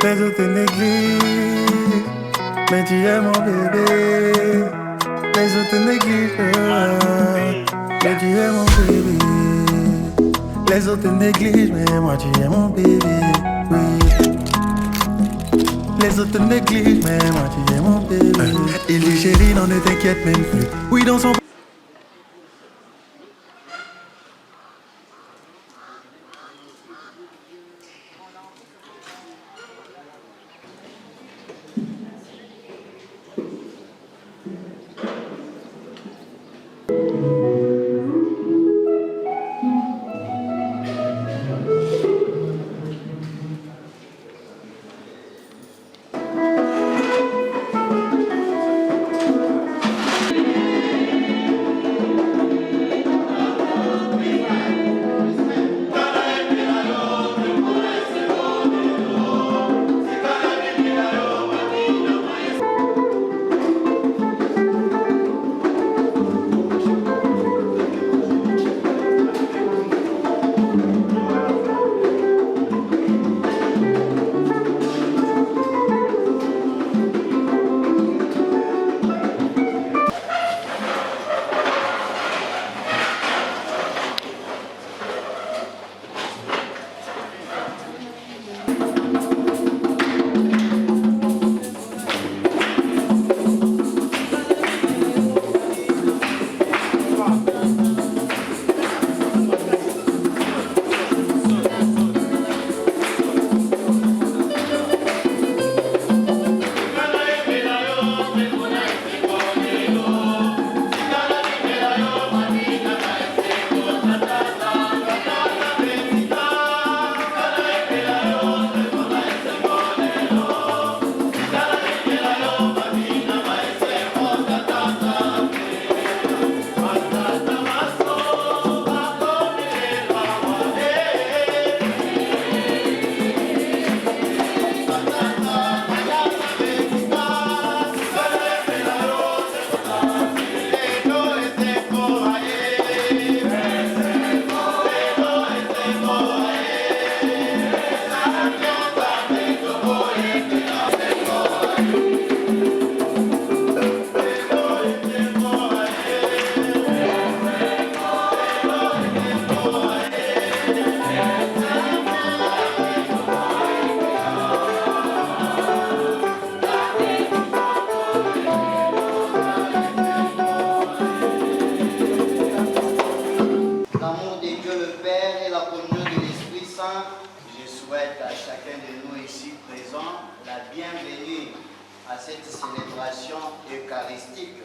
Les autres négligent, mais tu es mon bébé. Les autres négligent, mais tu es mon bébé. Les autres négligent, mais moi tu es mon bébé. Oui. Les autres négligent, mais moi tu es mon bébé. Il dit chérie, non ne t'inquiète même plus. Oui, dans son... L'amour de Dieu le Père et la communion de l'Esprit Saint, je souhaite à chacun de nous ici présents la bienvenue à cette célébration eucharistique.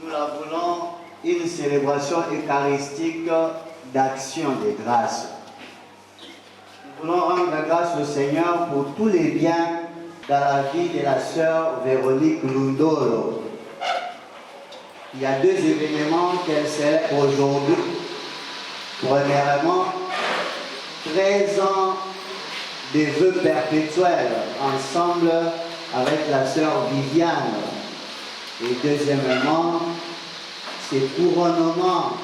Nous la voulons une célébration eucharistique d'action de grâce. Nous voulons rendre grâce au Seigneur pour tous les biens dans la vie de la sœur Véronique Lundolo. Il y a deux événements qu'elle célèbre aujourd'hui. Premièrement, 13 ans de vœux perpétuels ensemble avec la sœur Viviane. Et deuxièmement, c'est couronnement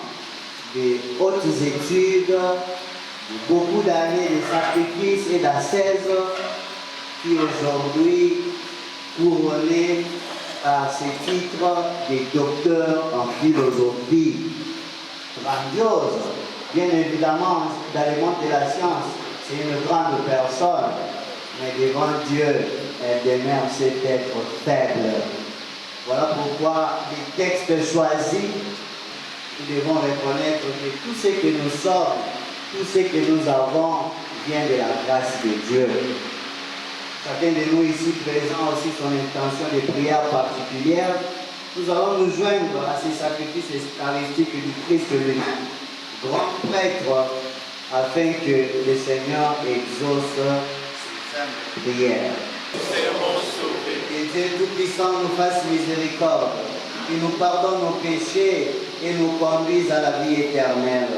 des hautes études, de beaucoup d'années de sacrifices et d'ascèse qui aujourd'hui couronnée par ce titre de docteur en philosophie. Grandiose, bien évidemment, dans le monde de la science, c'est une grande personne, mais devant Dieu, elle demeure cet être faible. Voilà pourquoi les textes choisis, nous devons reconnaître que tout ce que nous sommes, tout ce que nous avons, vient de la grâce de Dieu. Chacun de nous ici présent aussi son intention de prière particulière. Nous allons nous joindre à ces sacrifices eucharistiques du Christ le grand prêtre, afin que le Seigneur exauce ces prières. Que Dieu Tout-Puissant nous fasse miséricorde, qu'il nous pardonne nos péchés et nous conduise à la vie éternelle.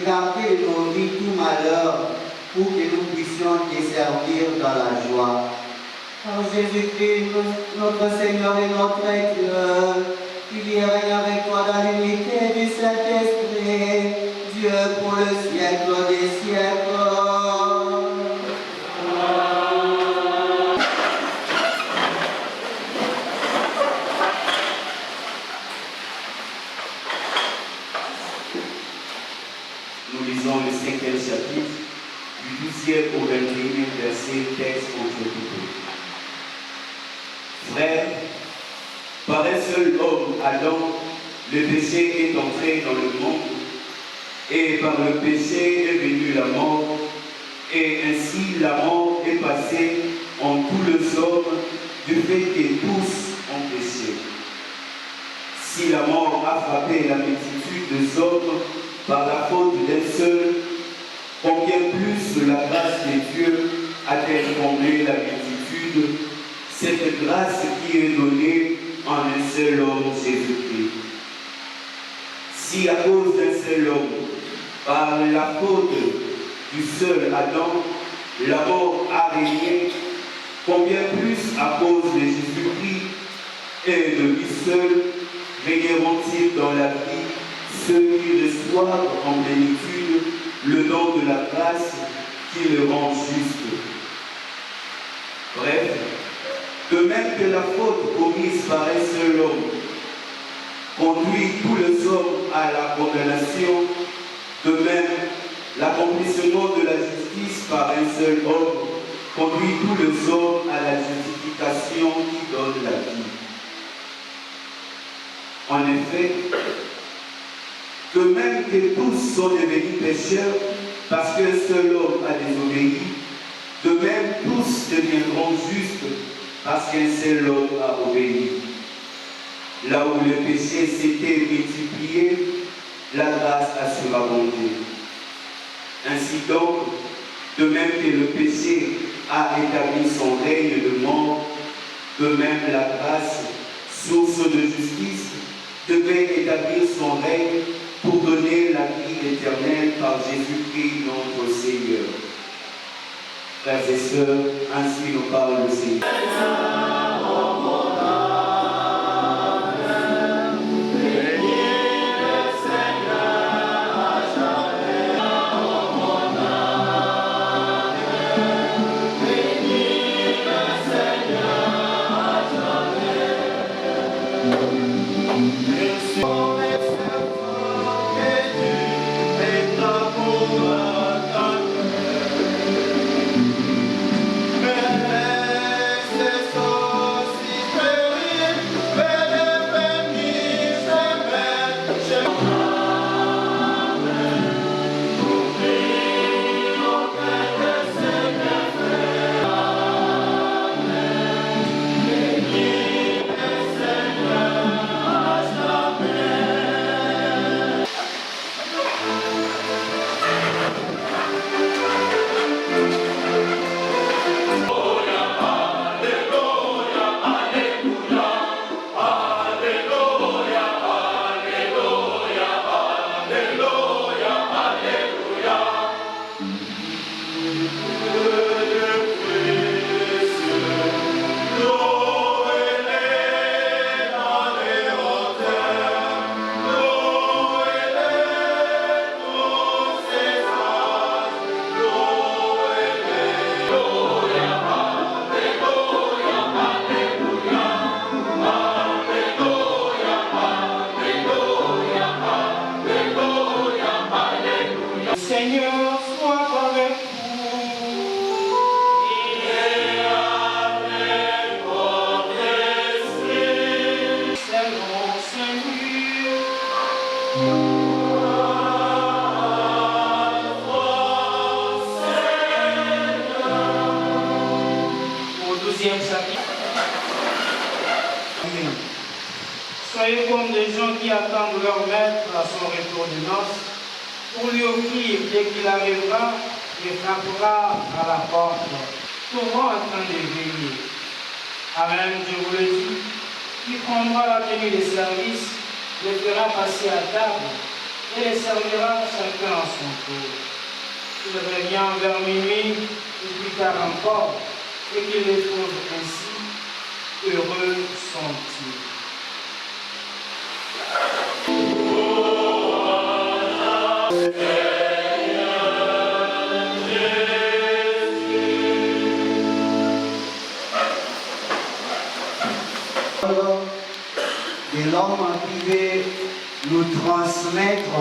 d'écarter de nos vies tout malheur pour que nous puissions te servir dans la joie. Par Jésus-Christ, notre Seigneur et notre Dieu, qui vit et règne avec toi dans l'unité du Saint-Esprit, Dieu pour le siècle des siècles. Nous lisons le 5e chapitre, du 12e au 21e verset, texte aujourd'hui. Frères, par un seul homme, Adam, le péché est entré dans le monde, et par le péché est venue la mort, et ainsi la mort est passée en tous les hommes du fait que tous ont péché. Si la mort a frappé la multitude des hommes par la faute d'un seul, combien plus la grâce de Dieu a-t-elle comblé la multitude, cette grâce qui est donnée en un seul homme, Jésus-Christ. Si à cause d'un seul homme, par la faute du seul Adam, la mort a régné, combien plus à cause de Jésus-Christ et de lui seul, régneront-ils dans la vie ceux qui reçoivent en plénitude le don de la grâce qui le rend juste. Bref, de même que la faute commise par un seul homme conduit tous les hommes à la condamnation, de même, l'accomplissement de la justice par un seul homme conduit tous les hommes à la justification qui donne la vie. En effet, de même que tous sont devenus pécheurs parce qu'un seul homme a désobéi, de même tous deviendront justes parce qu'un seul homme a obéi. Là où le péché s'était multiplié, la grâce a surabondé. Ainsi donc, de même que le péché a établi son règne de mort, de même la grâce, source de justice, devait établir son règne pour donner la vie éternelle par Jésus-Christ notre Seigneur. Frères et sœurs, ainsi nous parle le Seigneur. Seigneur soit avec vous. Il est avec votre esprit. C'est mon Seigneur. Au 12e chapitre. Soyez comme des gens qui attendent leur maître à son retour de noces, pour lui offrir, dès qu'il arrivera, il frappera à la porte, souvent en train de veiller. Amen, je vous le dis, qui prendra la tenue des services, le fera passer à table, et les servira chacun à son tour. Il revient vers minuit ou plus tard encore, et qu'il les trouve ainsi, heureux sont-ils. Et l'homme qui veut nous transmettre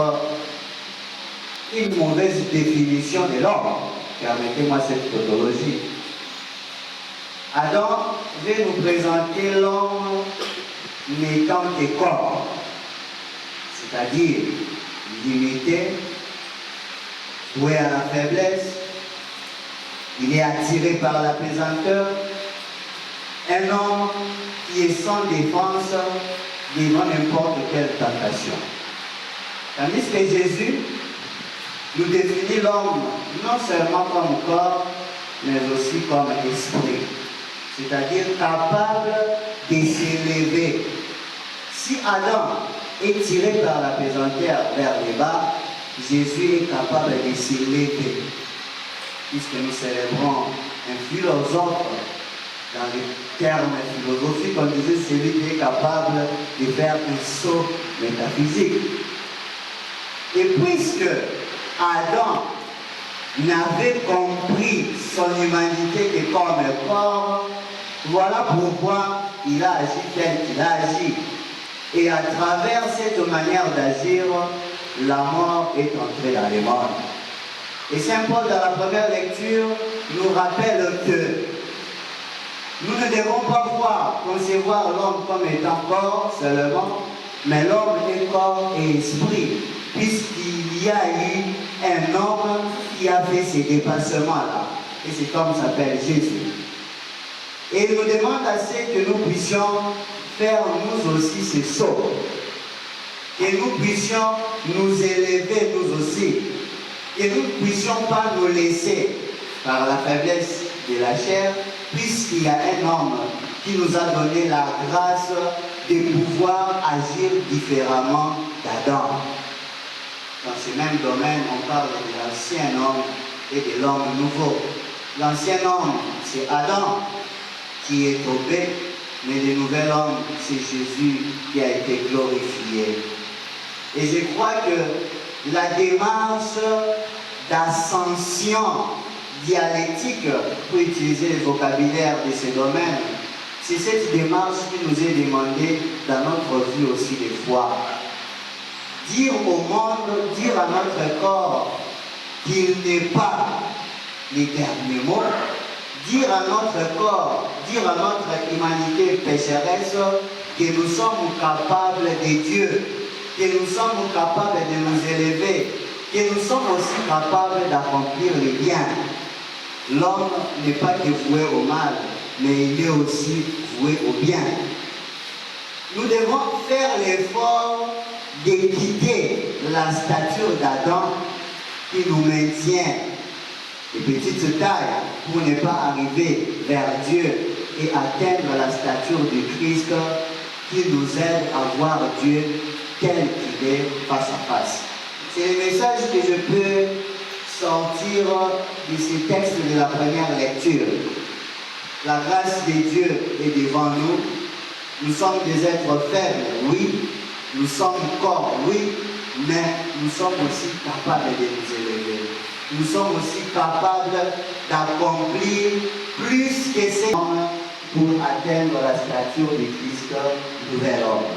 une mauvaise définition de l'homme. Permettez-moi cette tautologie. Adam veut nous présenter l'homme n'étant que corps, c'est-à-dire limité, voué à la faiblesse, il est attiré par la pesanteur, un homme qui est sans défense devant n'importe quelle tentation. Tandis que Jésus nous définit l'homme non seulement comme corps, mais aussi comme esprit, c'est-à-dire capable de s'élever. Si Adam est tiré par la pesanteur vers le bas, Jésus est capable de s'élever. Puisque nous célébrons un philosophe, dans les termes philosophiques, on disait celui qui est capable de faire un saut métaphysique. Et puisque Adam n'avait compris son humanité que comme un corps, voilà pourquoi il a agi tel qu'il a agi. Et à travers cette manière d'agir, la mort est entrée dans le monde. Et Saint Paul, dans la première lecture, nous rappelle que nous ne devons pas concevoir l'homme comme étant corps seulement, mais l'homme est corps et esprit, puisqu'il y a eu un homme qui a fait ces dépassements-là. Et cet homme s'appelle Jésus. Et il nous demande assez que nous puissions faire nous aussi ce saut, que nous puissions nous élever nous aussi, que nous ne puissions pas nous laisser par la faiblesse de la chair, puisqu'il y a un homme qui nous a donné la grâce de pouvoir agir différemment d'Adam. Dans ce même domaine, on parle de l'ancien homme et de l'homme nouveau. L'ancien homme, c'est Adam qui est tombé, mais le nouvel homme, c'est Jésus qui a été glorifié. Et je crois que la démarche d'ascension dialectique, pour utiliser le vocabulaire de ce domaine, c'est cette démarche qui nous est demandée dans notre vie aussi des fois. Dire au monde, dire à notre corps qu'il n'est pas les derniers mots, dire à notre corps, dire à notre humanité pécheresse que nous sommes capables de Dieu, que nous sommes capables de nous élever, que nous sommes aussi capables d'accomplir le bien. L'homme n'est pas que voué au mal, mais il est aussi voué au bien. Nous devons faire l'effort de quitter la stature d'Adam qui nous maintient de petite taille pour ne pas arriver vers Dieu et atteindre la stature de Christ qui nous aide à voir Dieu tel qu'il est face à face. C'est le message que je peux sortir de ces textes de la première lecture. La grâce de Dieu est devant nous. Nous sommes des êtres faibles, oui. Nous sommes corps, oui. Mais nous sommes aussi capables de nous élever. Nous sommes aussi capables d'accomplir plus que ces hommes pour atteindre la stature de Christ, nouvel homme.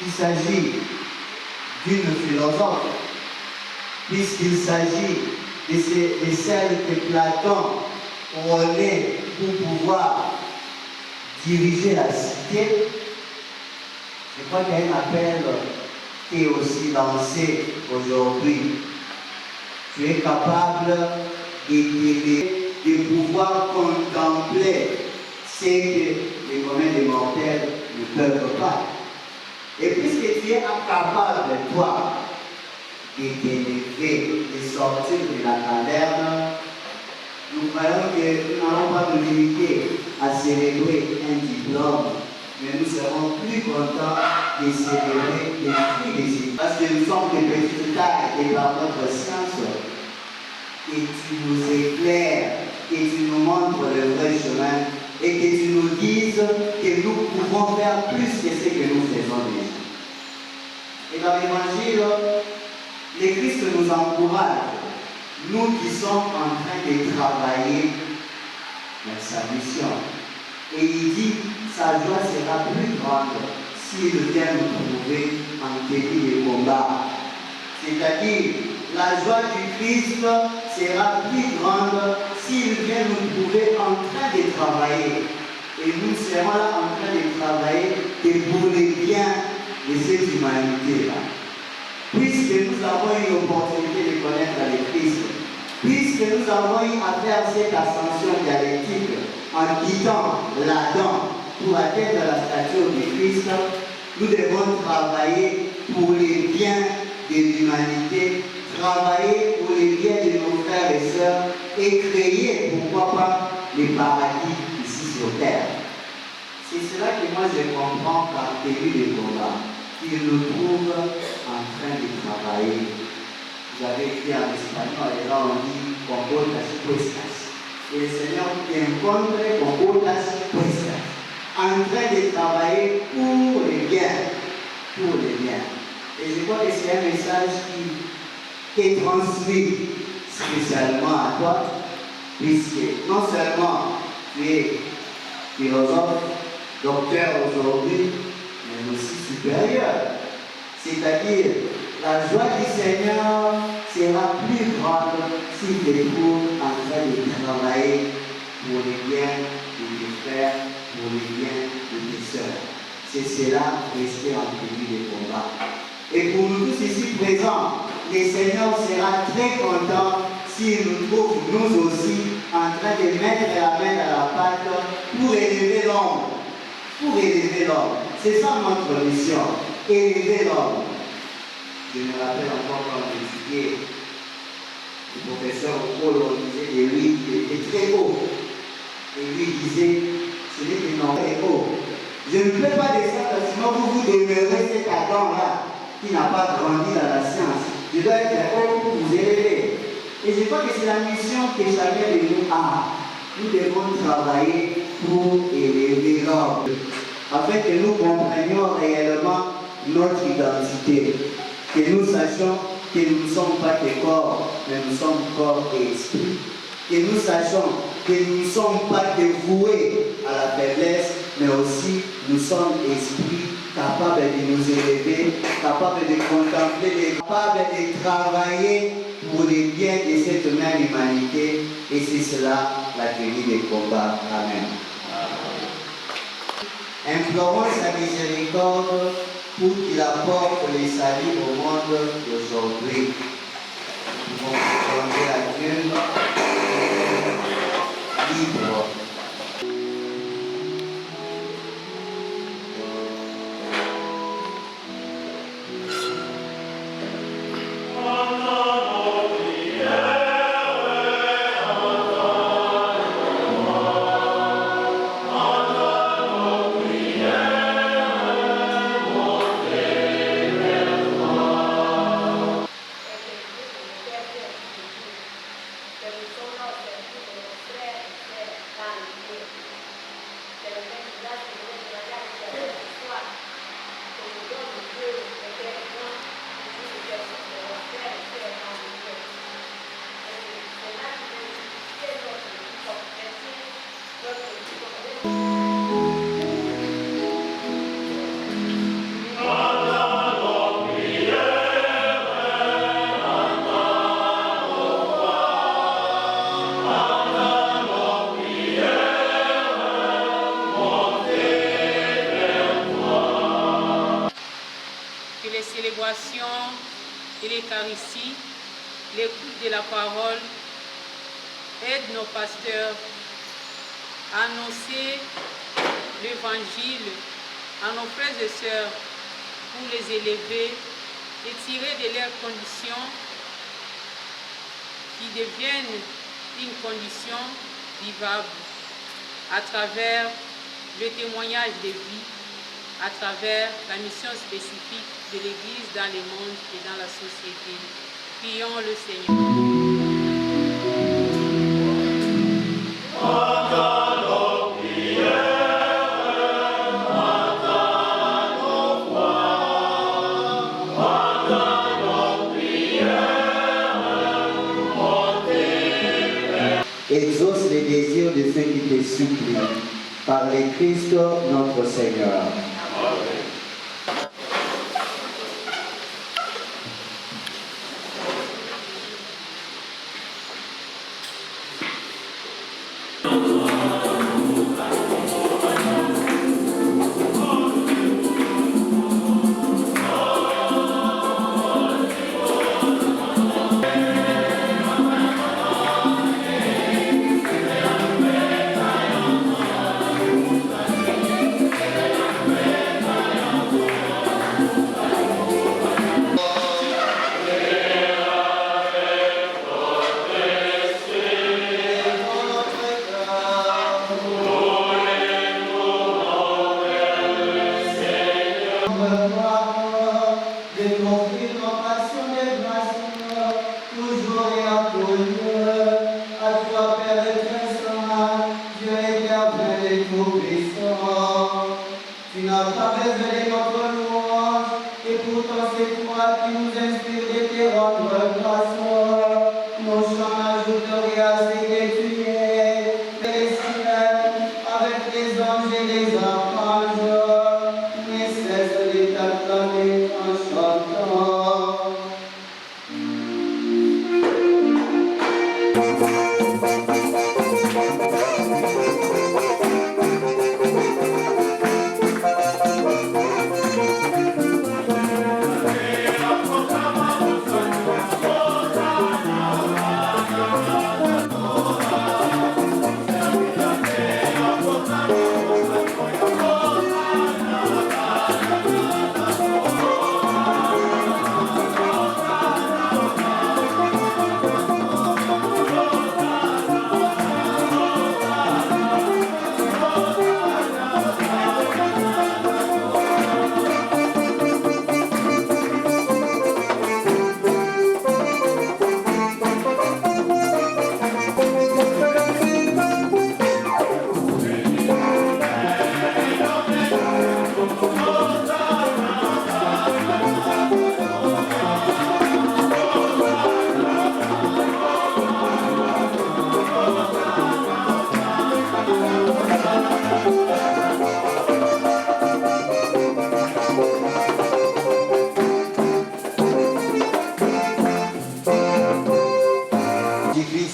Il s'agit d'une philosophe, puisqu'il s'agit de celle que Platon prônait pour pouvoir diriger la cité. Je crois qu'il y a un appel qui est aussi lancé aujourd'hui. Tu es capable de pouvoir contempler ce que les communs des mortels ne peuvent pas. Et puisque tu es incapable, toi, de t'élever, de sortir de la caverne, nous croyons que nous n'allons pas nous limiter à célébrer un diplôme, mais nous serons plus contents de célébrer les fruits des églises. Parce que nous sommes des petites tailles et par notre science, que tu nous éclaires, que tu nous montres le vrai chemin et que tu nous dises que nous pouvons faire plus que ce que nous faisons déjà. Et dans l'évangile, le Christ nous encourage, nous qui sommes en train de travailler dans sa mission. Et il dit, sa joie sera plus grande s'il vient nous trouver en tenue de combat. C'est-à-dire, la joie du Christ sera plus grande s'il vient nous trouver en train de travailler. Et nous serons là en train de travailler pour le bien de cette humanité-là. Puisque nous avons eu l'opportunité de connaître le Christ, puisque nous avons eu à faire cette ascension dialectique en quittant l'Adam pour atteindre la stature du Christ, nous devons travailler pour les biens de l'humanité, travailler pour les biens de nos frères et sœurs et créer, pourquoi pas, les paradis ici sur terre. C'est cela que moi je comprends par début de combat. Il nous trouve en train de travailler. Vous avez dit en espagnol, et là on dit compotas puestas. Et le Seigneur encontre compotas puestas. En train de travailler pour les biens. Pour les biens. Et je crois que c'est un message qui est transmis spécialement à toi, puisque non seulement tu es philosophe, docteur aujourd'hui, mais aussi supérieur. C'est-à-dire, la joie du Seigneur sera plus grande s'il te trouve en train de travailler pour les biens de tes frères, pour les biens de tes sœurs. C'est cela, rester en tenue de combat. Et pour nous tous ici présents, le Seigneur sera très content s'il nous trouve, nous aussi, en train de mettre la main à la pâte pour élever l'homme. Pour élever l'homme. C'est ça notre mission, élever l'homme. Je me rappelle encore quand on étudiait, le professeur Paul, on disait de lui, il était très haut. Et lui disait, ce n'est que non, très haut. Je ne peux pas descendre, sinon vous demeurez cet Adam-là qui n'a pas grandi dans la science. Je dois être haut pour vous élever. Et je crois que c'est la mission que chacun de nous a. Nous devons travailler pour élever l'homme, afin que nous comprenions réellement notre identité, que nous sachions que nous ne sommes pas des corps, mais nous sommes corps et esprit, que nous sachions que nous ne sommes pas dévoués à la faiblesse, mais aussi nous sommes esprits capables de nous élever, capables de contempler, capables de travailler pour les biens de cette même humanité, et c'est cela la tenue des combats. Amen. Implorons sa miséricorde pour qu'il apporte les saluts au monde d'aujourd'hui. Nous pouvons demander à Dieu libre. Et l'Eucharistie, l'écoute de la parole, aide nos pasteurs à annoncer l'évangile à nos frères et sœurs pour les élever et tirer de leurs conditions qui deviennent une condition vivable à travers le témoignage de vie à travers la mission spécifique de l'Église dans le monde et dans la société. Prions le Seigneur. Exauce les désirs de ceux qui te supplient, par le Christ notre Seigneur.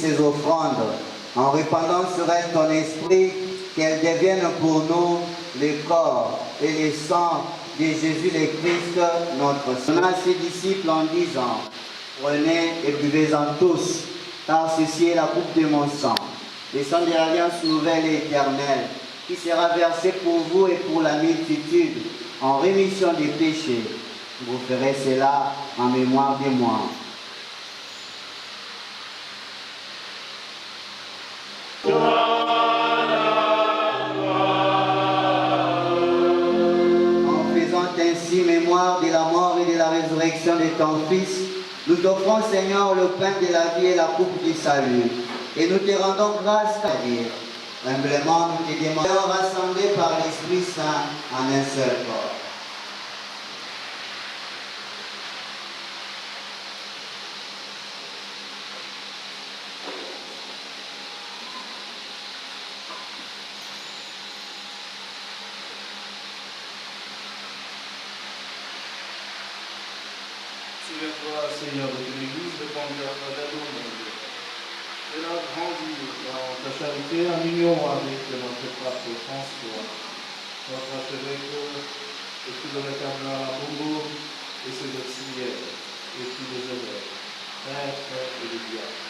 Ces offrandes en répandant sur elle ton esprit, qu'elles deviennent pour nous le corps et le sang de Jésus le Christ, notre Seigneur. On a ses disciples en disant, prenez et buvez-en tous, car ceci est la coupe de mon sang, le sang de l'alliance nouvelle et éternelle, qui sera versé pour vous et pour la multitude, en rémission des péchés. Vous ferez cela en mémoire de moi. Ainsi, mémoire de la mort et de la résurrection de ton Fils, nous t'offrons, Seigneur, le pain de la vie et la coupe du salut. Et nous te rendons grâce à dire. Humblement, nous te demandons, rassemblés par l'Esprit Saint en un seul corps. Souviens-toi, Seigneur, de ton Église, de ton cœur fraternel, mon Dieu. Fais-la grandir dans ta charité en union avec notre pape François, notre archevêque, et tout le cardinal Bongo, et ses auxiliaires, et tous les évêques, prêtres et les diacres.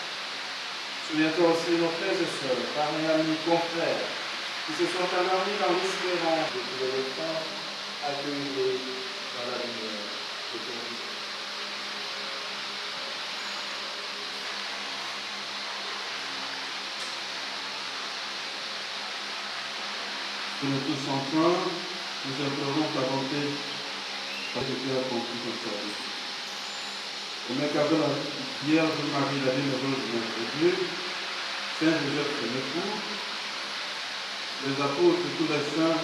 Souviens-toi aussi de nos frères et sœurs, parmi amis, confrères, qui se sont endormis dans l'espérance de tous les temps, accueillis dans la lumière de ton Fils. Que nous tous ensemble Nous implorons ta bonté, parce que tu as accompli ton service. Et m'accorde la Vierge Marie, la bienheureuse Mère de Dieu, Saint Joseph, son époux, les apôtres et tous les saints,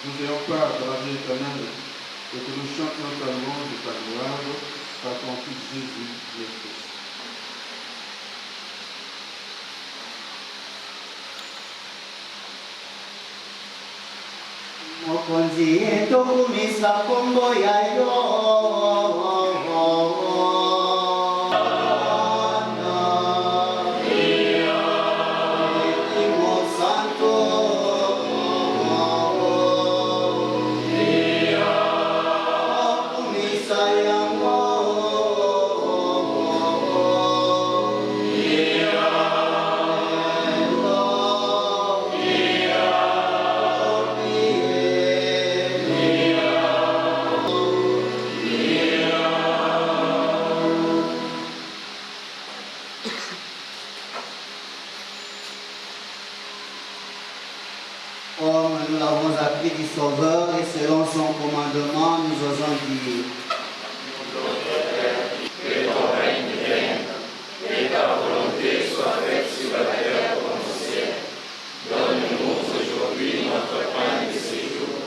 nous ayons part de la vie éternelle et que nous chantions ta louange et ta gloire par ton Fils Jésus, le Christ. Mokonzi tokumisa kombo ya yo Comme nous l'avons appris du Sauveur et selon son commandement, nous osons dire. Que ton règne vienne, que ta volonté soit faite sur la terre comme au ciel. Donne-nous aujourd'hui notre pain de ce jour.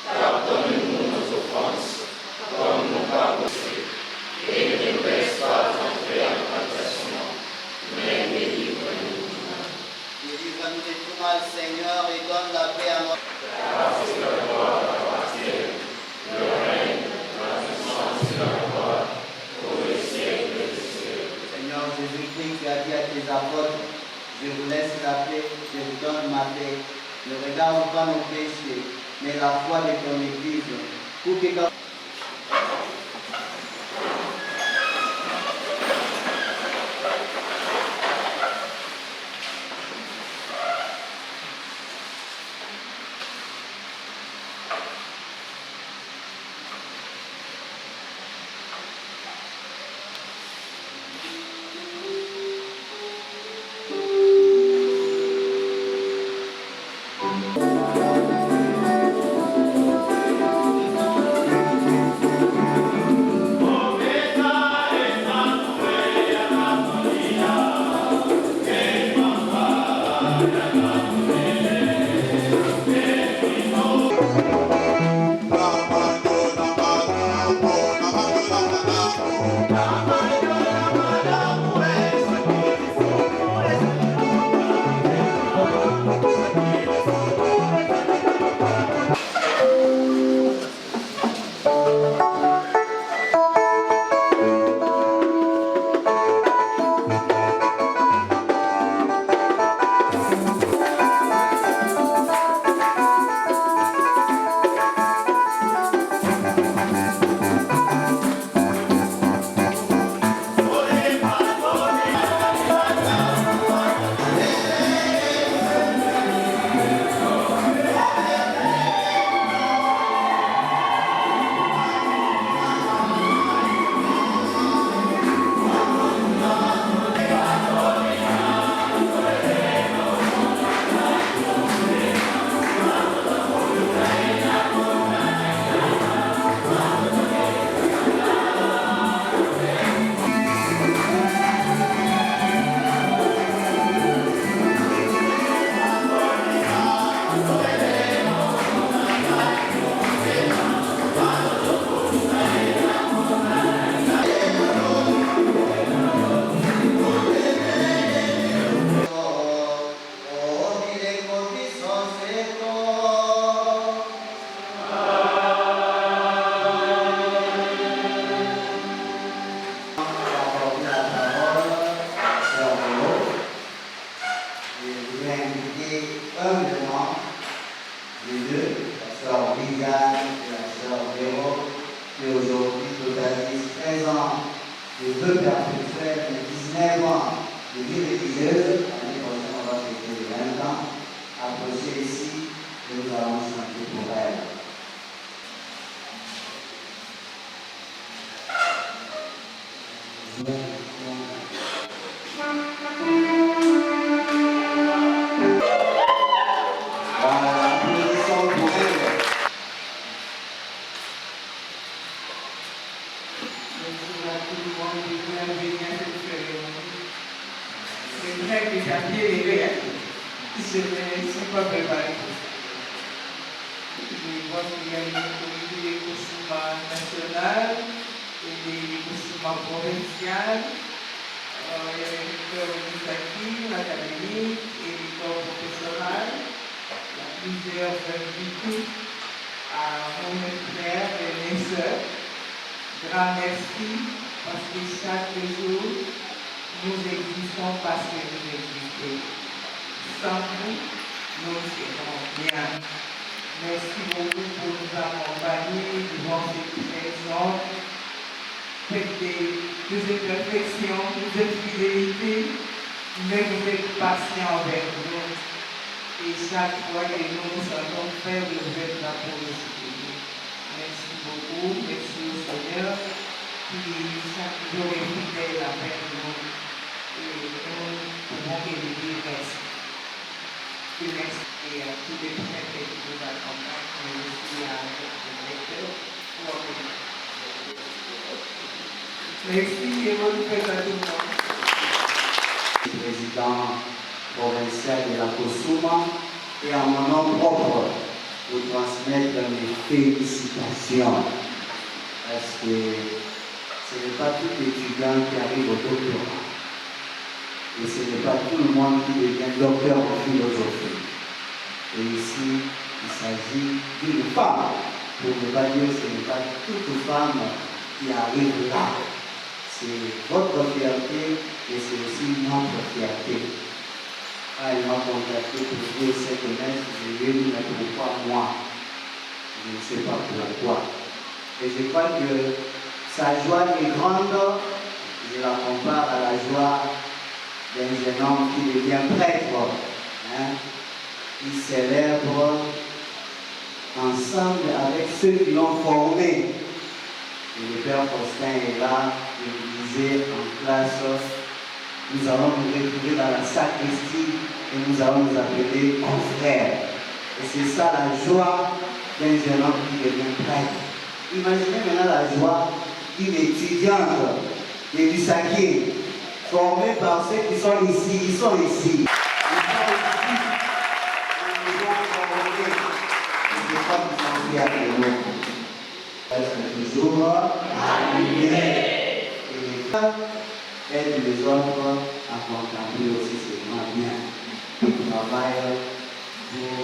Pardonne-nous nos offenses, comme nous pardonnons. Et ne nous laisse pas entrer en tentation, mais délivre-nous du mal. Délivre-nous de tout mal, Seigneur, et donne la paix à notre Parce que la gloire appartient, le règne, la puissance et la gloire, pour les siècles des siècles. Seigneur Jésus-Christ, tu as dit à tes apôtres, je vous laisse la paix, je vous donne ma paix. Ne regarde pas nos péchés, mais la foi de ton Église. Pour que de vœux perpétuels de 19 ans de vie religieuse. L'année prochaine, on va fêter les 20 ans. Approchez ici et nous allons chanter pour elle. Applaudissons pour elle. bien que j'ai bien aimé, je ne suis pas préparé pour ça. Je vois qu'il y a les Kousouma national et les Kousouma provincial. Il y a les écoles éducatives, l'académique et l'école professionnelle. Il y a plusieurs invités à mon frère et mes soeurs. Grand merci parce que chaque jour, nous existons parce que vous existez. Sans vous, nous ne serons rien. Merci beaucoup pour nous accompagner devant cette présence. Faites des imperfections, des fidélités, mais vous êtes patient avec nous. Et chaque fois que nous nous sentons faibles, vous êtes là pour nous soutenir. Merci beaucoup, merci au Seigneur qui chaque jour est fidèle avec nous. Et nous pouvons que lui dire merci. Et merci à tous les prêtres qui nous accompagnent, mais aussi à notre lecteur pour merci et bonne fête à tout le monde. Président provincial de la Kousouma et à mon nom propre vous transmettre mes félicitations parce que ce n'est pas tout étudiant qui arrive au doctorat et ce n'est pas tout le monde qui devient docteur en philosophie. Et ici, il s'agit d'une femme. Pour ne pas dire que ce n'est pas toute femme qui arrive là. C'est votre fierté et c'est aussi notre fierté. Ah, il m'a contacté pour dire cette messe, je lui ai dit, mais pourquoi moi? Je ne sais pas pourquoi. Et je crois que sa joie est grande, je la compare à la joie d'un jeune homme qui devient prêtre, hein, qui célèbre ensemble avec ceux qui l'ont formé. Et le Père Faustin est là, il disait en classe, nous allons nous retrouver dans la sacristie et nous allons nous appeler confrères. Et c'est ça la joie d'un jeune homme qui devient prêtre. Imaginez maintenant la joie d'une étudiante de l'Usaquet, formée par ceux qui sont ici. Ils sont ici. Toujours animé et aide les autres à contempler aussi ce grand bien. Ils travaillent pour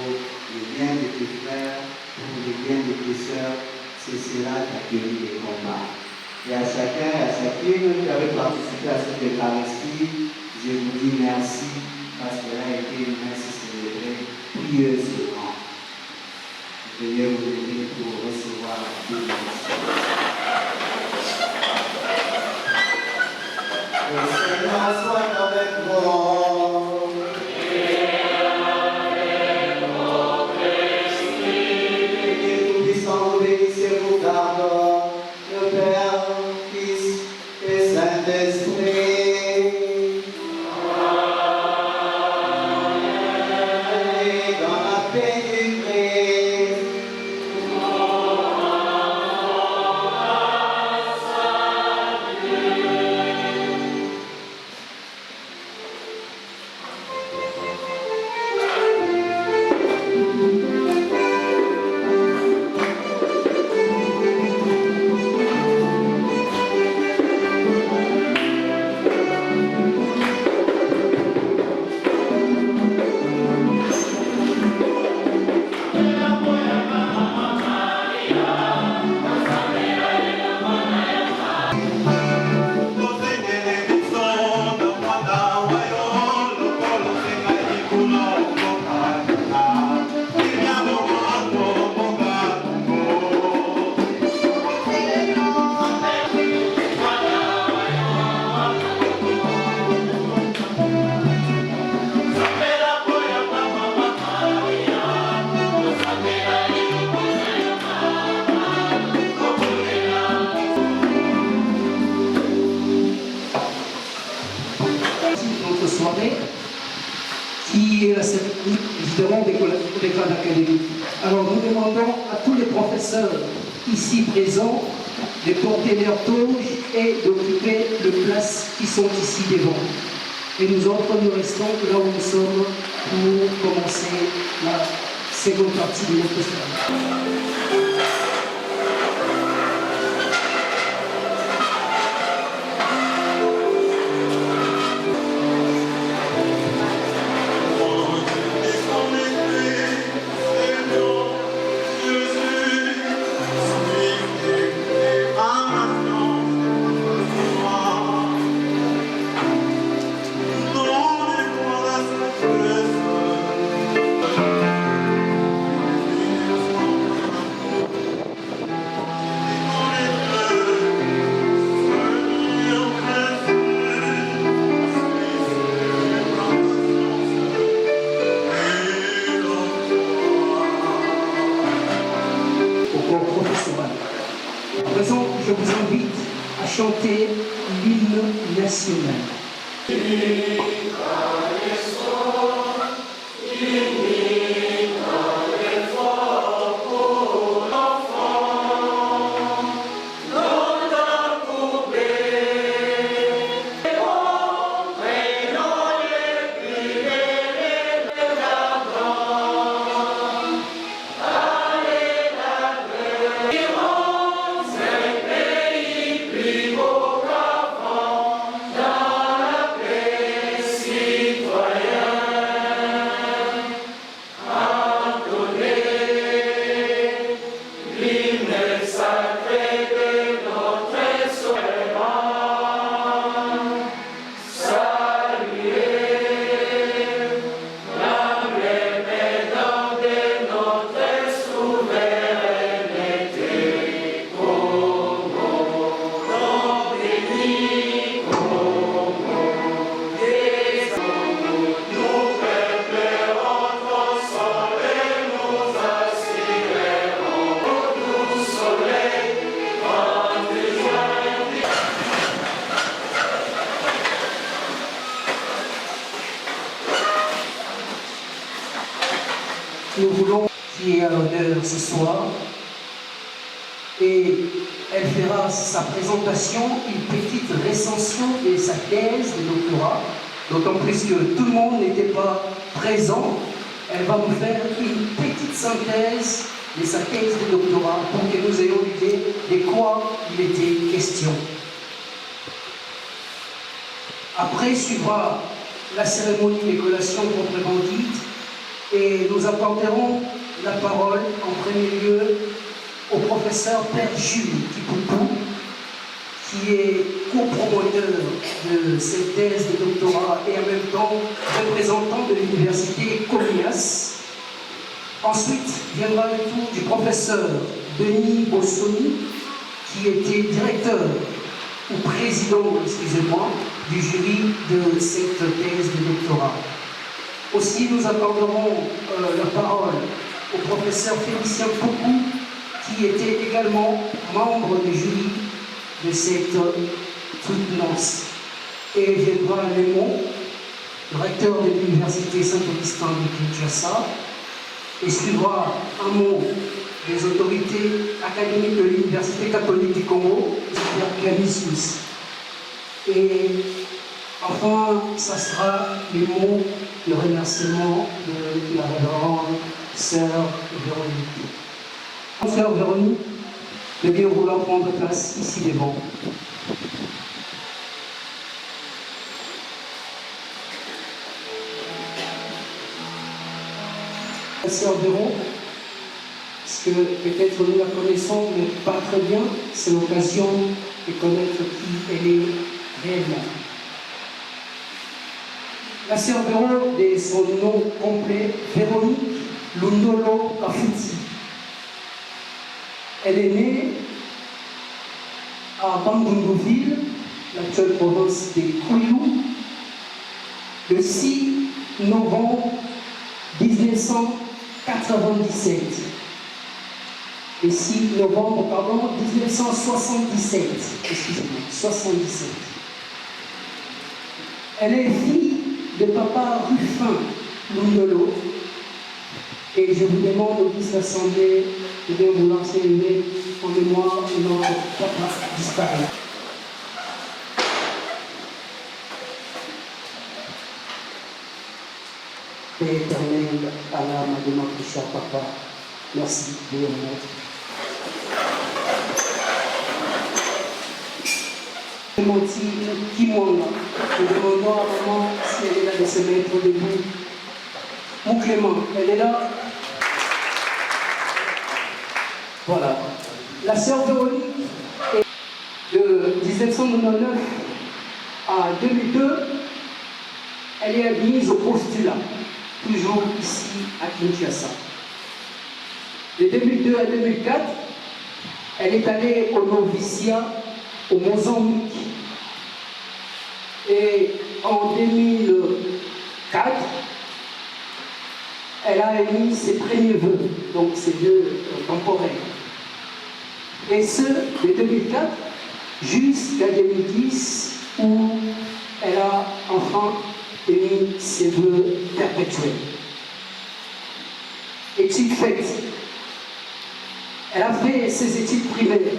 le bien de tes frères, pour le bien de tes sœurs. C'est cela qui accueille les combats. Et à chacun et à chacune qui avait participé à cette Eucharistie, je vous dis merci parce qu'elle a été une messe célébrée pieusement. Veuillez vous aider pour recevoir la bénédiction. Le Seigneur soit avec vous. Et que tout-puissant vous bénisse et vous garde, le Père, Fils et Saint-Esprit. Allez dans la paix du Christ. Notre soirée, qui est la cérémonie évidemment des grades académiques. Alors nous demandons à tous les professeurs ici présents de porter leur toge et d'occuper les places qui sont ici devant. Et nous autres, nous restons là où nous sommes pour commencer la seconde partie de notre séance. À présent, je vous invite à chanter l'hymne national. Nous voulons qui est à l'honneur ce soir et elle fera sa présentation, une petite recension de sa thèse de doctorat, d'autant plus que tout le monde n'était pas présent. Elle va nous faire une petite synthèse de sa thèse de doctorat pour que nous ayons l'idée de quoi il était question. Après suivra la cérémonie des collations proprement dite et nous apporterons la parole en premier lieu au professeur Père Jules Kiputu, qui est copromoteur de cette thèse de doctorat et en même temps représentant de l'université Comillas. Ensuite viendra le tour du professeur Denis Bossoni, qui était directeur ou président, excusez-moi, du jury de cette thèse de doctorat. Aussi, nous accorderons la parole au professeur Félicien Poucou, qui était également membre du jury de cette soutenance. Et viendra Lémon, recteur de l'université Saint-Augustin de Kinshasa, et suivra un mot des autorités académiques de l'Université catholique du Congo, Pierre Canisius. Et enfin, ça sera les mots, le remerciement de la révérende sœur Véronique. Sœur Véronique, de bien vouloir prendre place ici devant. La sœur Véron, parce que peut-être nous la connaissons, mais pas très bien, c'est l'occasion de connaître qui elle est réellement. La sœur Véron, de son nom complet, Véronique Lundolo Kafuti. Elle est née à Bandundu-Ville, l'actuelle province des Kouilou, le 6 novembre 1997. Le 6 novembre, pardon, 1977. Excusez-moi, 77. Elle est fille de papa Ruffin Lundolo. Et je vous demande au Christ l'Assemblée de bien vouloir s'élever en mémoire de notre papa disparu. Paix éternelle à l'âme de notre cher papa. Merci de le remettre. Clémentine Kimwanga, nous demandons à maman si elle est là de se mettre debout. Mon Clément, elle est là? Voilà. La sœur Véronique, de 1999 à 2002, elle est admise au postulat, toujours ici à Kinshasa. De 2002 à 2004, elle est allée au noviciat au Mozambique. Et en 2004, elle a émis ses premiers vœux, donc ses vœux temporaires. Et ce, de 2004 jusqu'à 2010, où elle a enfin émis ses vœux perpétuels. Études faites. Elle a fait ses études primaires,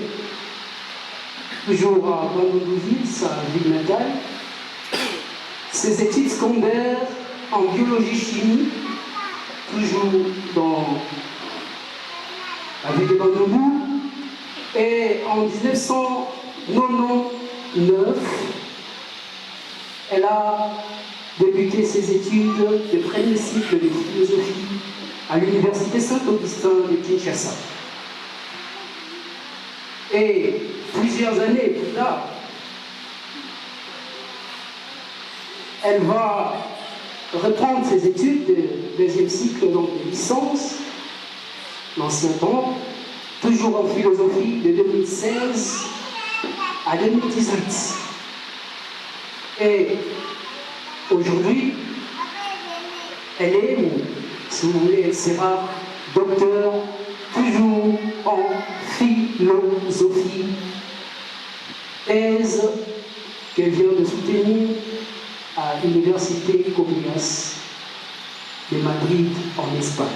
toujours à Bandundouville, sa ville natale. Ses études secondaires en biologie-chimie, toujours dans la ville de Bandundouville. Et en 1999, elle a débuté ses études de premier cycle de philosophie à l'Université Saint-Augustin de Kinshasa. Et plusieurs années plus tard, elle va reprendre ses études de deuxième cycle, donc de licence, l'ancien temps, toujours en philosophie, de 2016 à 2018. Et aujourd'hui, elle est, si vous voulez, elle sera docteur toujours en philosophie, thèse qu'elle vient de soutenir à l'Université Comillas de Madrid en Espagne.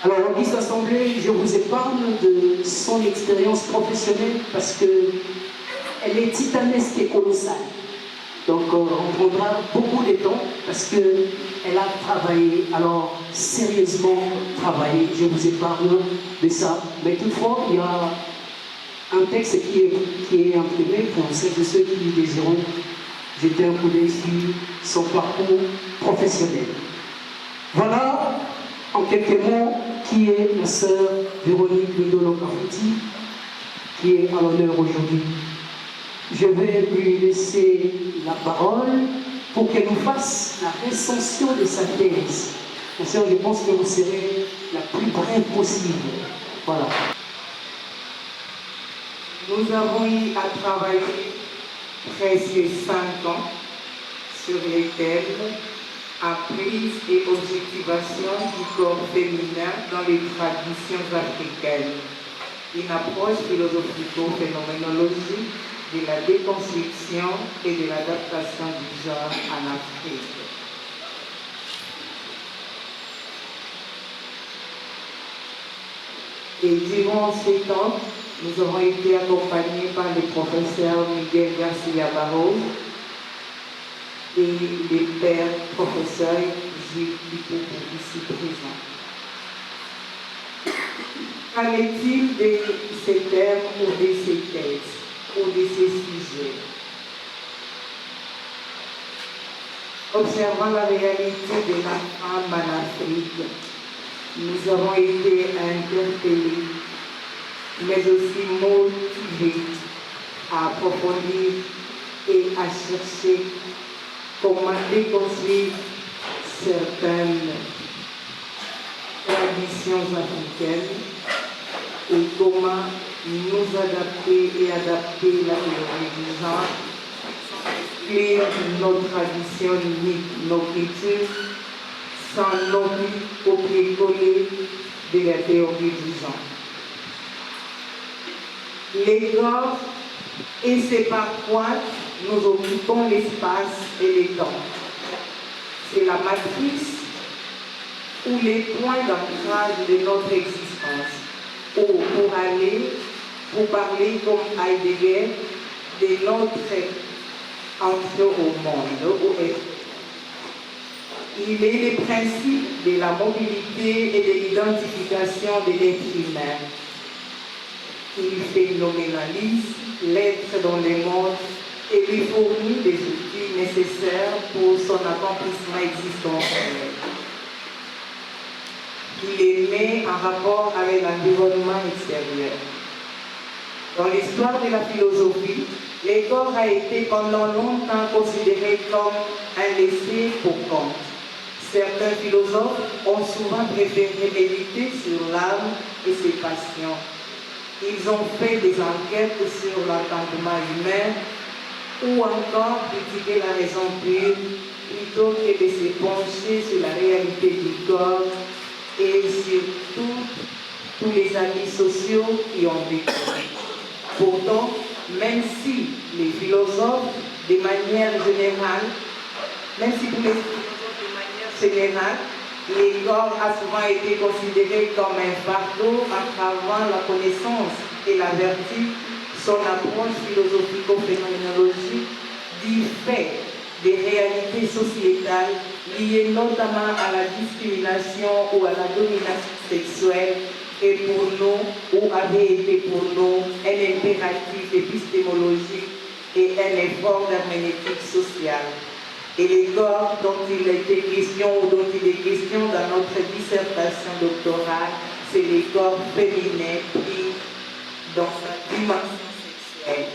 Alors, en Église Assemblée, je vous épargne de son expérience professionnelle parce qu'elle est titanesque et colossale. Donc, on prendra beaucoup de temps parce qu'elle a travaillé, alors sérieusement travaillé. Je vous épargne de ça. Mais toutefois, il y a un texte qui est imprimé pour celles et ceux qui désireront jeter un coup d'œil sur son parcours professionnel. Voilà, en quelques mots, qui est la sœur Véronique Mindolo Kafouti, qui est à l'honneur aujourd'hui. Je vais lui laisser la parole pour qu'elle nous fasse la recension de sa thèse. Ma sœur, je pense que vous serez la plus brève possible. Voilà. Nous avons eu à travailler presque 5 ans sur les thèmes apprise et objectivation du corps féminin dans les traditions africaines. Une approche philosophico-phénoménologique de la déconstruction et de l'adaptation du genre en Afrique. Et durant ces temps, nous avons été accompagnés par le professeur Miguel Garcia Barros et les pères professeurs Gilles Pipopo ici présents. Qu'en est-il de ces thèmes ou de ces textes ou de ces sujets? Observant la réalité de la femme en Afrique, nous avons été interpellés, mais aussi motivés à approfondir et à chercher comment déconstruire certaines traditions africaines et comment nous adapter et adapter la théorie du genre, exclure nos traditions uniques, nos cultures, sans non plus copier-coller de la théorie du genre. Les corps, et c'est par quoi nous occupons l'espace et les temps. C'est la matrice ou les points d'ancrage de notre existence. Ou pour parler comme Heidegger, de notre entrée au monde. Il est le principe de la mobilité et de l'identification de l'être humain. Il fait l'homénalise, l'être dans le monde et lui fournit les outils nécessaires pour son accomplissement existentiel. Il est né en rapport avec l'environnement extérieur. Dans l'histoire de la philosophie, le corps a été pendant longtemps considéré comme un laissé pour compte. Certains philosophes ont souvent préféré méditer sur l'âme et ses passions. Ils ont fait des enquêtes sur l'entendement humain ou encore critiqué la raison pure plutôt que de se pencher sur la réalité du corps et sur tous les amis sociaux qui ont vécu. Pourtant, même si les philosophes, de manière générale, le corps a souvent été considéré comme un fardeau entravant la connaissance et la vertu, son approche philosophico-phénoménologique diffère des réalités sociétales liées notamment à la discrimination ou à la domination sexuelle et pour nous, ou avait été pour nous, un impératif épistémologique et un effort d'herméneutique sociale. Et les corps dont il était question ou dont il est question dans notre dissertation doctorale, c'est les corps féminins pris dans sa dimension sexuelle.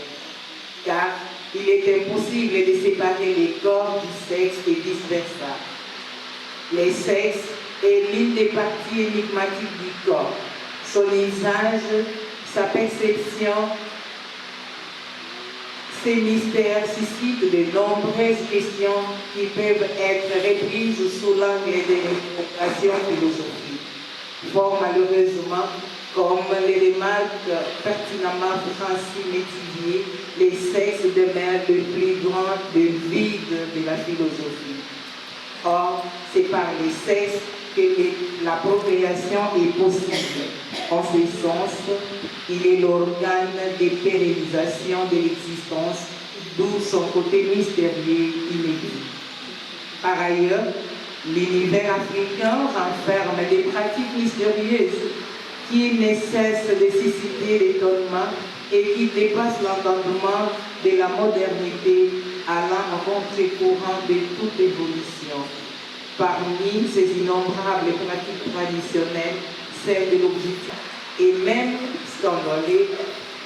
Car il est impossible de séparer les corps du sexe et vice-versa. Le sexe est l'une des parties énigmatiques du corps. Son usage, sa perception, ces mystères suscitent de nombreuses questions qui peuvent être reprises sous l'angle de l'interprétation philosophique. Fort malheureusement, comme le remarque pertinemment Francis Métivier, le sexe demeure le plus grand vide de la philosophie. Or, c'est par le sexe que la procréation est possible. En ce sens, il est l'organe de pérennisation de l'existence, d'où son côté mystérieux inédit. Par ailleurs, l'univers africain renferme des pratiques mystérieuses qui ne cessent de susciter l'étonnement et qui dépassent l'entendement de la modernité, allant en contre-courant de toute évolution. Parmi ces innombrables pratiques traditionnelles, celle de l'objectif est même scandaleux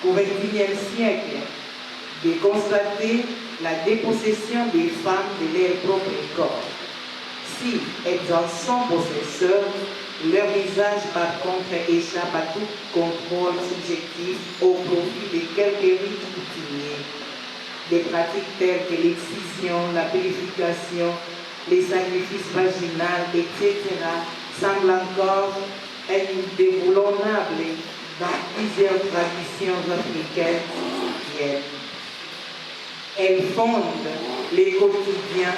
au XXIe siècle de constater la dépossession des femmes de leur propre corps. Si elles en sont possesseurs, leur visage par contre échappe à tout contrôle subjectif au profit de quelques rites coutumiers. Des pratiques telles que l'excision, la purification, les sacrifices vaginaux, etc., semblent encore indéboulonnables dans plusieurs traditions africaines. Elles fondent les quotidiens,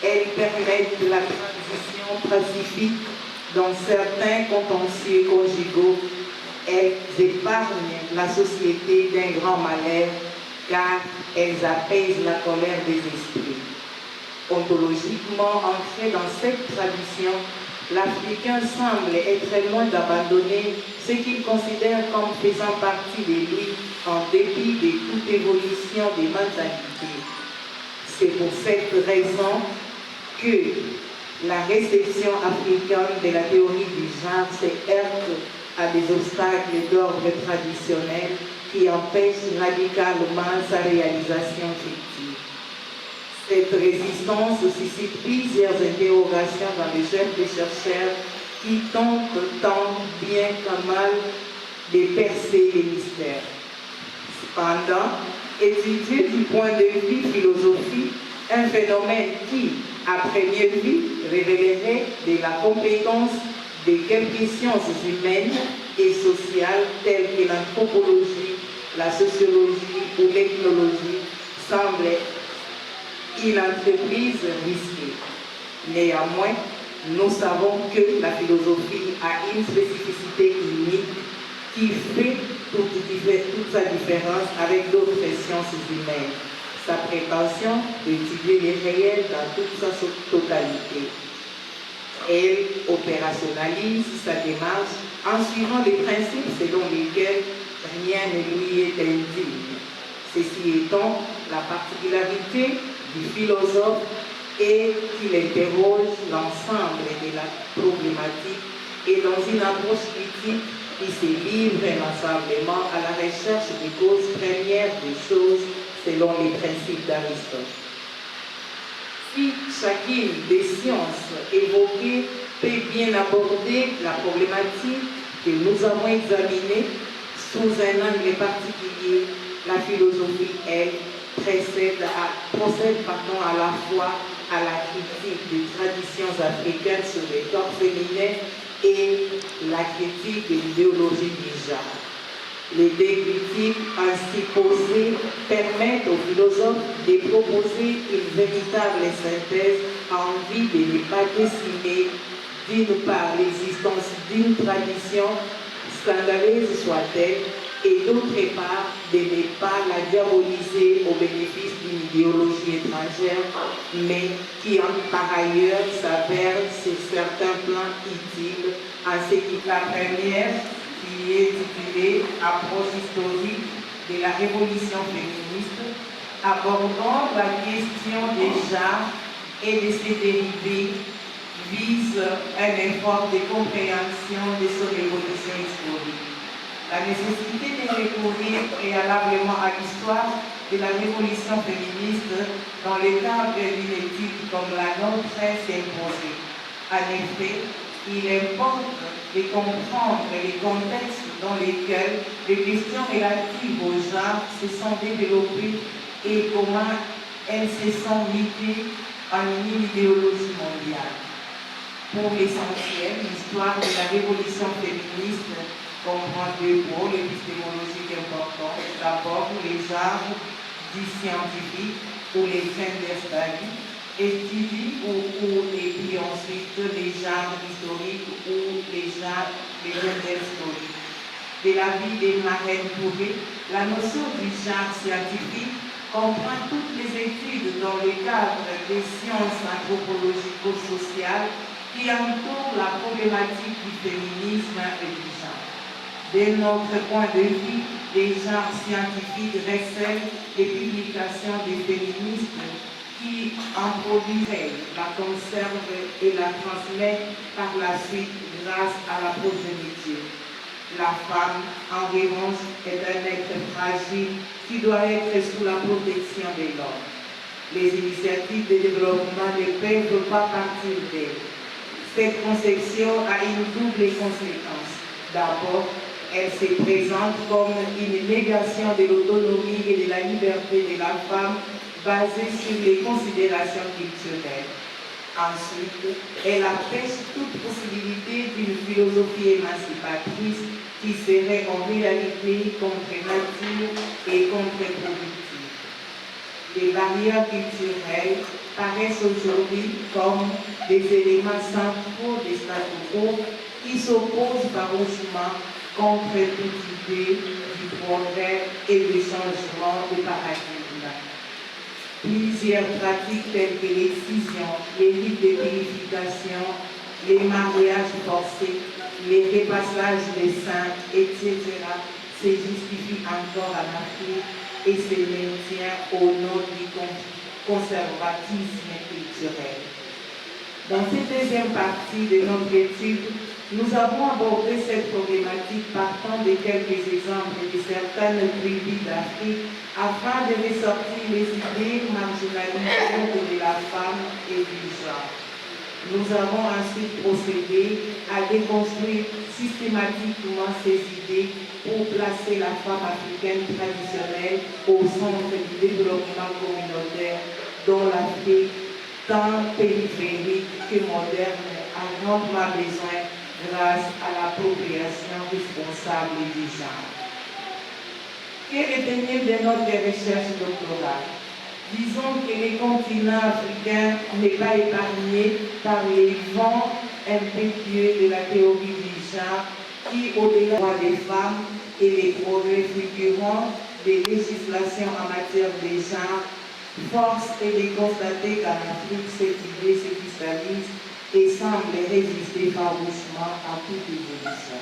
elles permettent la transition pacifique dans certains contentieux conjugaux, elles épargnent la société d'un grand malheur car elles apaisent la colère des esprits. Ontologiquement ancré dans cette tradition, l'Africain semble être loin d'abandonner ce qu'il considère comme faisant partie de lui en dépit de toute évolution des mentalités. C'est pour cette raison que la réception africaine de la théorie du genre se heurte à des obstacles d'ordre traditionnel qui empêchent radicalement sa réalisation fictive. Cette résistance suscite plusieurs interrogations dans les jeunes chercheurs qui tentent tant bien que mal de percer les mystères. Cependant, étudier du point de vue philosophique un phénomène qui, à première vue, révélerait de la compétence de quelques sciences humaines et sociales telles que l'anthropologie, la sociologie ou l'ethnologie, semble une entreprise risquée. Néanmoins, nous savons que la philosophie a une spécificité unique qui fait toute sa différence avec d'autres sciences humaines. Sa prétention d'étudier les réels dans toute sa totalité. elle opérationnalise sa démarche en suivant les principes selon lesquels rien ne lui est indigne. Ceci étant, la particularité du philosophe est qu'il interroge l'ensemble de la problématique et dans une approche critique, il se livre inlassablement à la recherche des causes premières des choses selon les principes d'Aristote. Si chacune des sciences évoquées peut bien aborder la problématique que nous avons examinée sous un angle particulier, la philosophie, elle, procède à la fois à la critique des traditions africaines sur les corps féminins et la critique de l'idéologie du genre. Les deux critiques ainsi posées permettent aux philosophes de proposer une véritable synthèse en vue de ne pas décimer d'une part l'existence d'une tradition, scandaleuse soit-elle, et d'autre part de ne pas la diaboliser au bénéfice d'une idéologie étrangère, mais qui par ailleurs s'avère sur certains plans utiles à ce qui la première, qui est titulée Approche historique de la révolution féministe, abordant la question des genres et de ses dérivés, vise un effort de compréhension de son évolution historique. La nécessité de recourir préalablement à l'histoire de la révolution féministe dans le cadre d'une étude comme la nôtre s'imposait. En effet, il importe de comprendre les contextes dans lesquels les questions relatives au genre se sont développées et comment elles se sont mutées en une idéologie mondiale. Pour l'essentiel, l'histoire de la révolution féministe comprend deux pôles épistémologiques importants. D'abord, les genres dits scientifiques ou les gender studies, étudient et puis ensuite les genres historiques ou les gender stories. De l'avis de Marlène Bourret, la notion du genre scientifique comprend toutes les études dans le cadre des sciences anthropologico-sociales qui entourent la problématique du féminisme et du genre. De notre point de vue, les genres scientifiques recèlent les publications des féministes qui en produiraient, la conservent et la transmettent par la suite grâce à la progéniture. La femme, en revanche, est un être fragile qui doit être sous la protection de l'homme. Les initiatives de développement ne peuvent pas partir d'elle. Cette conception a une double conséquence. D'abord, elle se présente comme une négation de l'autonomie et de la liberté de la femme basée sur les considérations culturelles. Ensuite, elle empêche toute possibilité d'une philosophie émancipatrice qui serait en réalité contre nature et contre-productive. Les barrières culturelles paraissent aujourd'hui comme des éléments centraux des statu quo qui s'opposent farouchement contre toute idée du progrès et du changement de paradigme. Plusieurs pratiques telles que l'excision, les rites de purification, les mariages forcés, les repassages des saints, etc. se justifient encore en Afrique et se maintiennent au nom du conservatisme culturel. Dans cette deuxième partie de notre étude, nous avons abordé cette problématique partant de quelques exemples de certaines tribus d'Afrique afin de ressortir les idées marginalisantes de la femme et du genre. Nous avons ensuite procédé à déconstruire systématiquement ces idées pour placer la femme africaine traditionnelle au centre du développement communautaire dont l'Afrique, tant périphérique que moderne, a grandement besoin grâce à l'appropriation responsable du genre. Que retenir de notre recherche doctorale? Disons que le continent africain n'est pas épargné par les vents impétueux de la théorie du genre qui, au-delà des droits des femmes et les progrès figurants des législations en matière de genre, force est de constater qu'en Afrique, cette idée se cristallise et semble résister farouchement à toute évolution.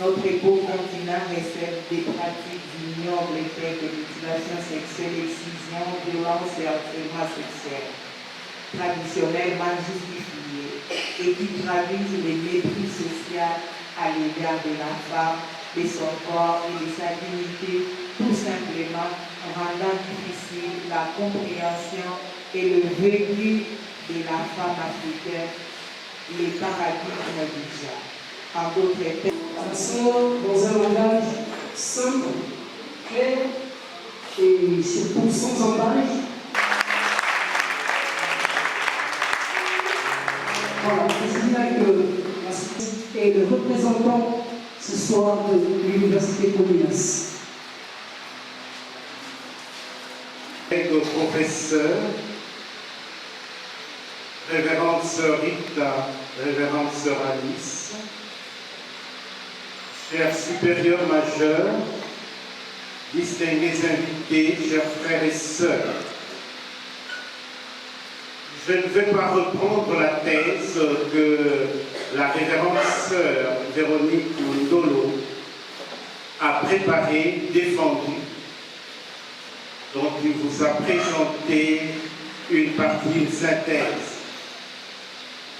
Notre beau continent récède des pratiques ignobles telles que l'utilisation sexuelle, l'excision, violence et harcèlement sexuel, traditionnellement justifiés, et qui traduisent les mépris sociaux à l'égard de la femme, de son corps et de sa dignité, tout simplement rendant difficile la compréhension et le vécu de la femme africaine, les paradigmes du genre. En d'autres termes, dans un langage simple, clair et surtout sans embâche. Voilà, c'est bien que est le représentant ce soir de l'Université Comillas. Professeur, révérende sœur Rita, révérende sœur Alice, chers supérieurs majeurs, distingués invités, chers frères et sœurs, je ne vais pas reprendre la thèse que la révérende sœur Véronique Ndolo a préparée, défendue, dont il vous a présenté une partie, une synthèse.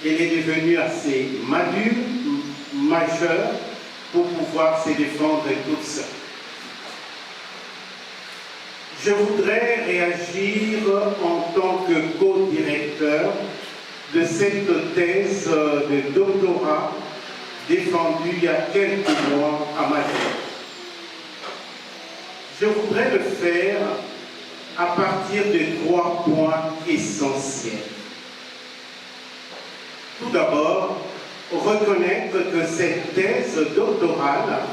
Elle est devenue assez madure, majeure, pour pouvoir se défendre toute seule. Je voudrais réagir en tant que co-directeur de cette thèse de doctorat défendue il y a quelques mois à Madrid. Je voudrais le faire à partir de 3 points essentiels. Tout d'abord, reconnaître que cette thèse doctorale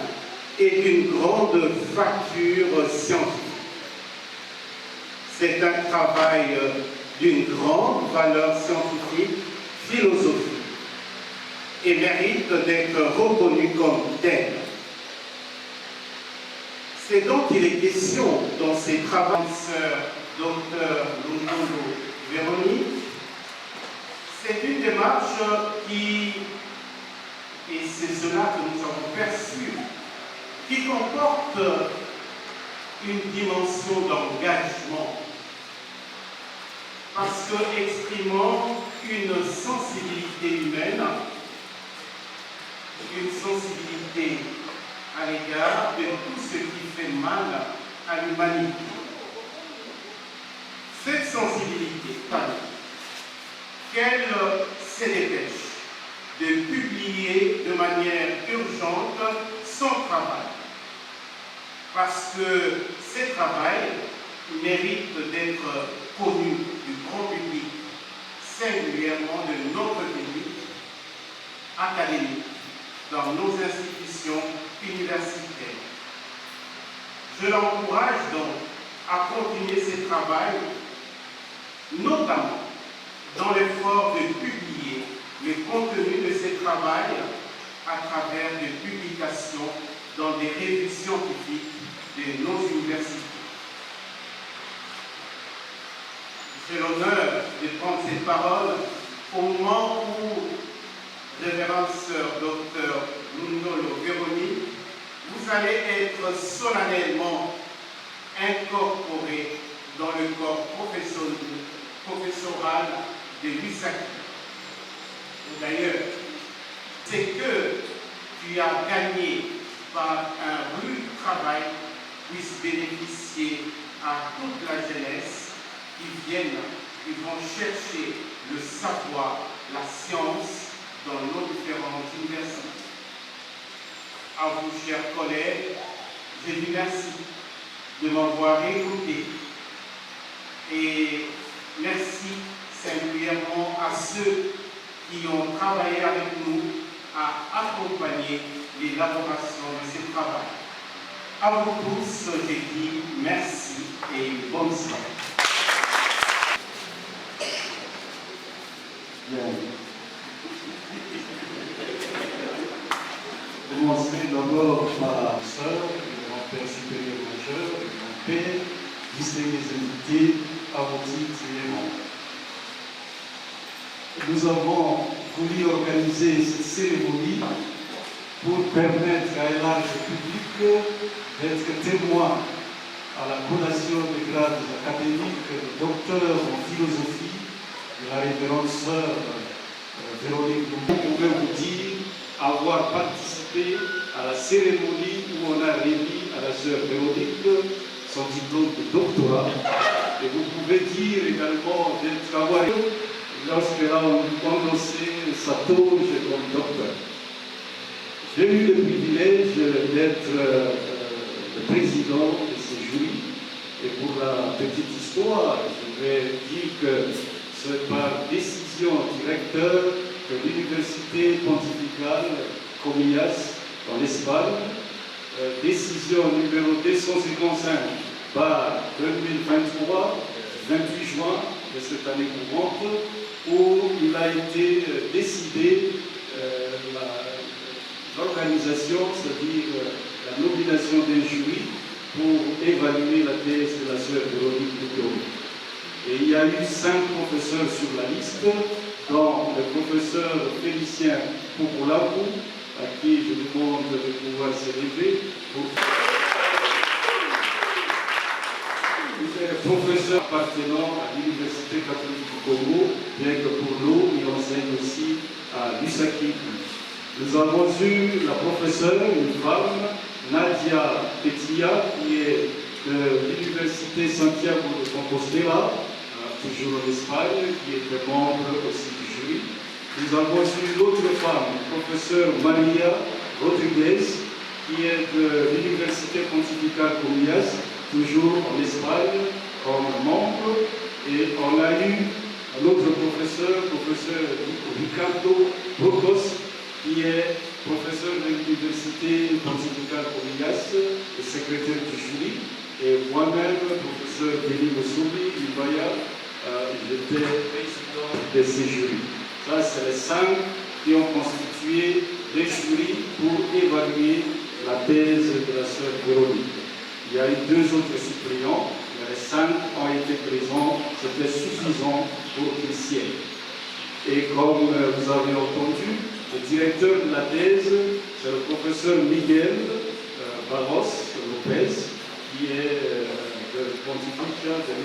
est d'une grande facture scientifique. C'est un travail d'une grande valeur scientifique, philosophique, et mérite d'être reconnu comme tel. C'est donc il est question dans ces travaux, docteur Ndolo Véronique. C'est une démarche qui, et c'est cela que nous avons perçu, qui comporte une dimension d'engagement, parce que exprimant une sensibilité humaine, une sensibilité à l'égard de tout ce qui fait mal à l'humanité. Cette sensibilité, qu'elle se dépêche de publier de manière urgente son travail, parce que ce travail mérite d'être connu du grand public, singulièrement de notre public académique, dans nos institutions universitaires. Je l'encourage donc à continuer ce travail, notamment dans l'effort de publier le contenu de ce travail à travers des publications dans des revues scientifiques de nos universités. J'ai l'honneur de prendre cette parole au moment où, révérende sœur docteur Ndolo Véronique, vous allez être solennellement incorporé dans le corps professoral de l'USACI. D'ailleurs, c'est que tu as gagné par un rude travail puisse bénéficier à toute la jeunesse qui vont chercher le savoir, la science dans nos différentes universités. À vous, chers collègues, je dis merci de m'avoir écouté et merci singulièrement à ceux qui ont travaillé avec nous à accompagner l'élaboration de ce travail. À vous tous, je dis merci et bonne soirée. Commencer d'abord par sœur, le grand-père supérieur majeur, le grand-père, distingués invités, à vos titres et membres. nous avons voulu organiser cette cérémonie pour permettre à un large public d'être témoin à la collation des grades académiques de docteur en philosophie de la révérende sœur Véronique. On pouvait vous dire avoir participé à la cérémonie où on a remis à la sœur Véronique son diplôme de doctorat. Et vous pouvez dire également avoir lorsqu'elle a endossé sa toge comme docteur. J'ai eu le privilège d'être le président de ce jury. Et pour la petite histoire, je vais dire que c'est par décision directeur de l'Université pontificale Comillas en Espagne, décision numéro 255 par 2023, 28 juin de cette année courante, où il a été décidé l'organisation, c'est-à-dire la nomination d'un jury pour évaluer la thèse de la sœur Véronique Duclos. Et il y a eu 5 professeurs sur la liste, dont le professeur Félicien Popolacou, à qui je demande de pouvoir s'élever. Il est professeur appartenant à l'Université catholique du Congo, bien que pour nous, il enseigne aussi à l'USACI. Nous avons eu la professeure, une femme, Nadia Petia, qui est de l'Université Santiago de Compostela, toujours en Espagne, qui était membre aussi du jury. Nous avons eu l'autre femme, professeure Maria Rodriguez, qui est de l'Université pontificale Comillas, toujours en Espagne, comme membre. Et on a eu un autre professeur, professeur Ricardo Brocos, qui est professeur de l'Université pontificale Comillas et secrétaire du jury. Et moi-même, professeur Denis Mossouli, Ibaya, j'étais président de ces jurys. Ça, c'est les 5 qui ont constitué des jurys pour évaluer la thèse de la sœur Véronique. Il y a eu 2 autres suppléants, mais les 5 ont été présents, c'était suffisant pour qu'ils siègent. Et comme vous avez entendu, le directeur de la thèse, c'est le professeur Miguel Barros Lopez, qui est de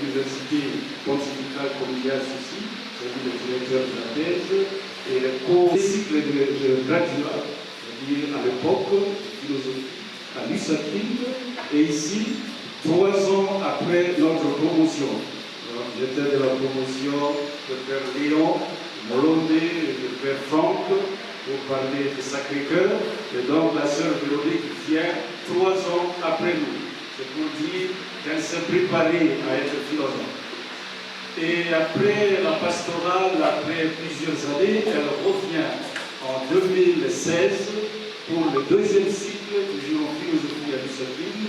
l'Université pontificale Comillas aussi, c'est lui le directeur de la thèse, et le co-cycle de graduat, c'est-à-dire à l'époque de philosophie, à l'USACIM, et ici, 3 ans après notre promotion. J'étais de la promotion de Père Léon, Molondé et de Père Franck, pour parler de Sacré-Cœur, et donc la sœur Véronique vient 3 ans après nous. C'est pour dire qu'elle s'est préparée à être philosophe. Et après la pastorale, après plusieurs années, elle revient en 2016 pour le 2e cycle, toujours en philosophie à l'USACIM,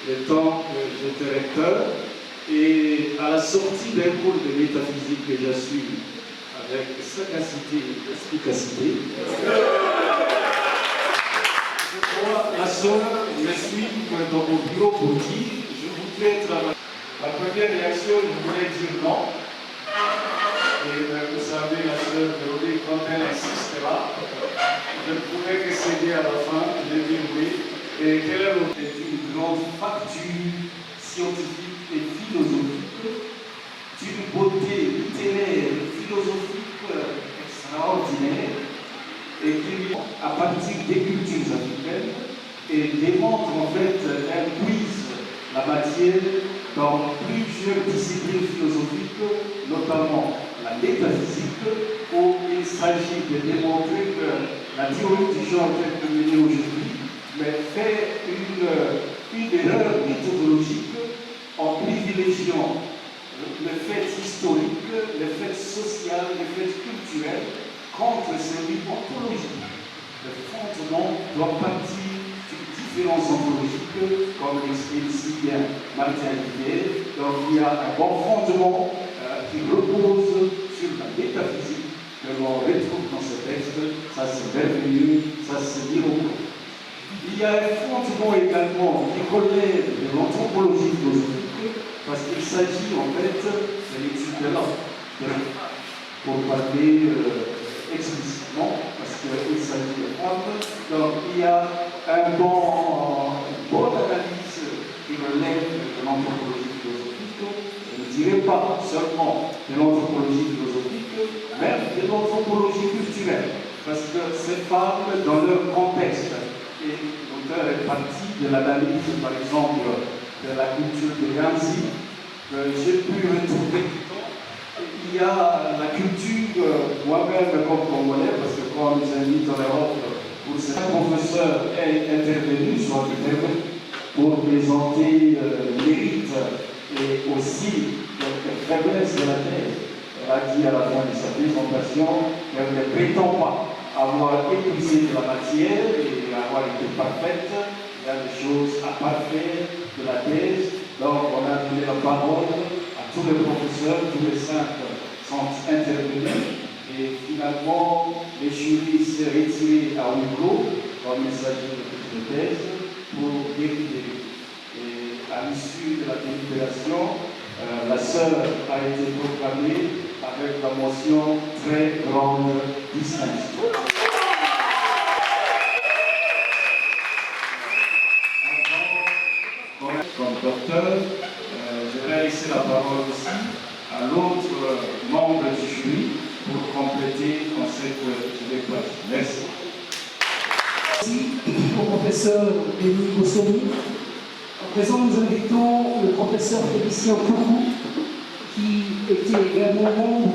le temps que j'étais recteur. Et à la sortie d'un cours de métaphysique que j'ai suivi avec sagacité et perspicacité, je crois la sœur me suit dans mon bureau pour dire je voudrais travailler. La première réaction, je voulais dire non. Et vous savez, la sœur Véronique, quand elle insistera, je ne pourrais que céder à la fin, je vais dire oui. Et quelle est une grande facture scientifique et philosophique, d'une beauté littéraire et philosophique extraordinaire, et qui, à partir des cultures africaines, et démontre en fait, elle puise la matière dans plusieurs disciplines philosophiques, notamment la métaphysique, où il s'agit de démontrer que la théorie du genre telle que menée aujourd'hui, mais fait une erreur méthodologique en privilégiant le fait historique, le fait social, le fait culturel contre celui ontologique. Le fondement doit partir d'une différence ontologique, comme l'exprime si bien Martin Heidegger. Donc il y a un bon fondement qui repose sur la métaphysique que l'on retrouve dans ce texte. Ça c'est merveilleux, ça c'est miraculeux. Il y a un fondement également qui relève de l'anthropologie philosophique, parce qu'il s'agit en fait de l'étude de l'homme. pour parler explicitement, parce qu'il s'agit de femmes. Donc il y a une bonne analyse qui relève de l'anthropologie philosophique. Je ne dirais pas seulement de l'anthropologie philosophique, mais de l'anthropologie culturelle. Parce que ces femmes, dans leur contexte, et l'auteur est parti de l'analyse, par exemple, de la culture de Ganzi, que j'ai pu retrouver. Il y a la culture, moi-même comme Congolais, parce que quand on nous invite en Europe, où un professeur est intervenu, soit intervenu, pour présenter les rites et aussi les faiblesses de la thèse. Elle a dit à la fin de sa présentation qu'elle ne prétend pas avoir épuisé de la matière et avoir été parfaite. Il y a des choses à parfaire de la thèse. Donc on a donné la parole à tous les professeurs, tous les 5 sont intervenus. Et finalement, les jurys s'est retiré à huis clos, comme il s'agit de thèse, pour délibérer. Et à l'issue de la délibération, la sœur a été proclamée avec la mention très grande distinction. Comme docteur, je vais laisser la parole aussi à l'autre membre du jury pour compléter en cette déclaration. Merci. Merci au professeur Denis Bossoni. À présent, nous invitons le professeur Félicien Coucou, qui était également membre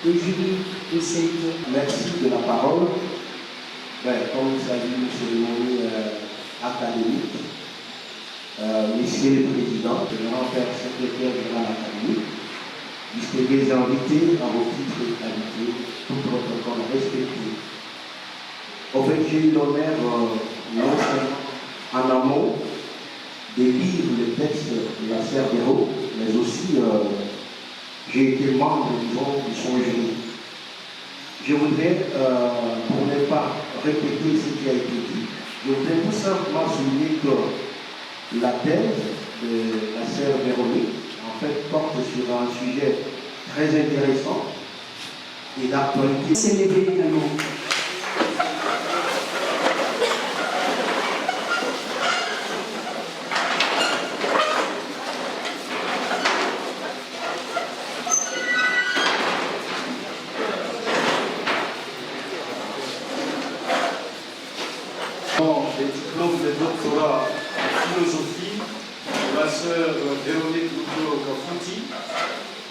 du jury de cette... Merci de la parole. Comme il s'agit d'une cérémonie académique, Monsieur le Président, le grand père secrétaire général académique, distingués invités à vos titres et qualités, tout protocole respecté. En fait, j'ai eu l'honneur, en amont, de lire le texte de la sœur Béraud, mais aussi j'ai été membre de son jury. Je voudrais, pour ne pas répéter ce qui a été dit, je voudrais tout simplement souligner que la thèse de la sœur Véronique, en fait, porte sur un sujet très intéressant et d'actualité. C'est levé également. Des diplômes de doctorat en philosophie de la sœur Véronique Kafouti,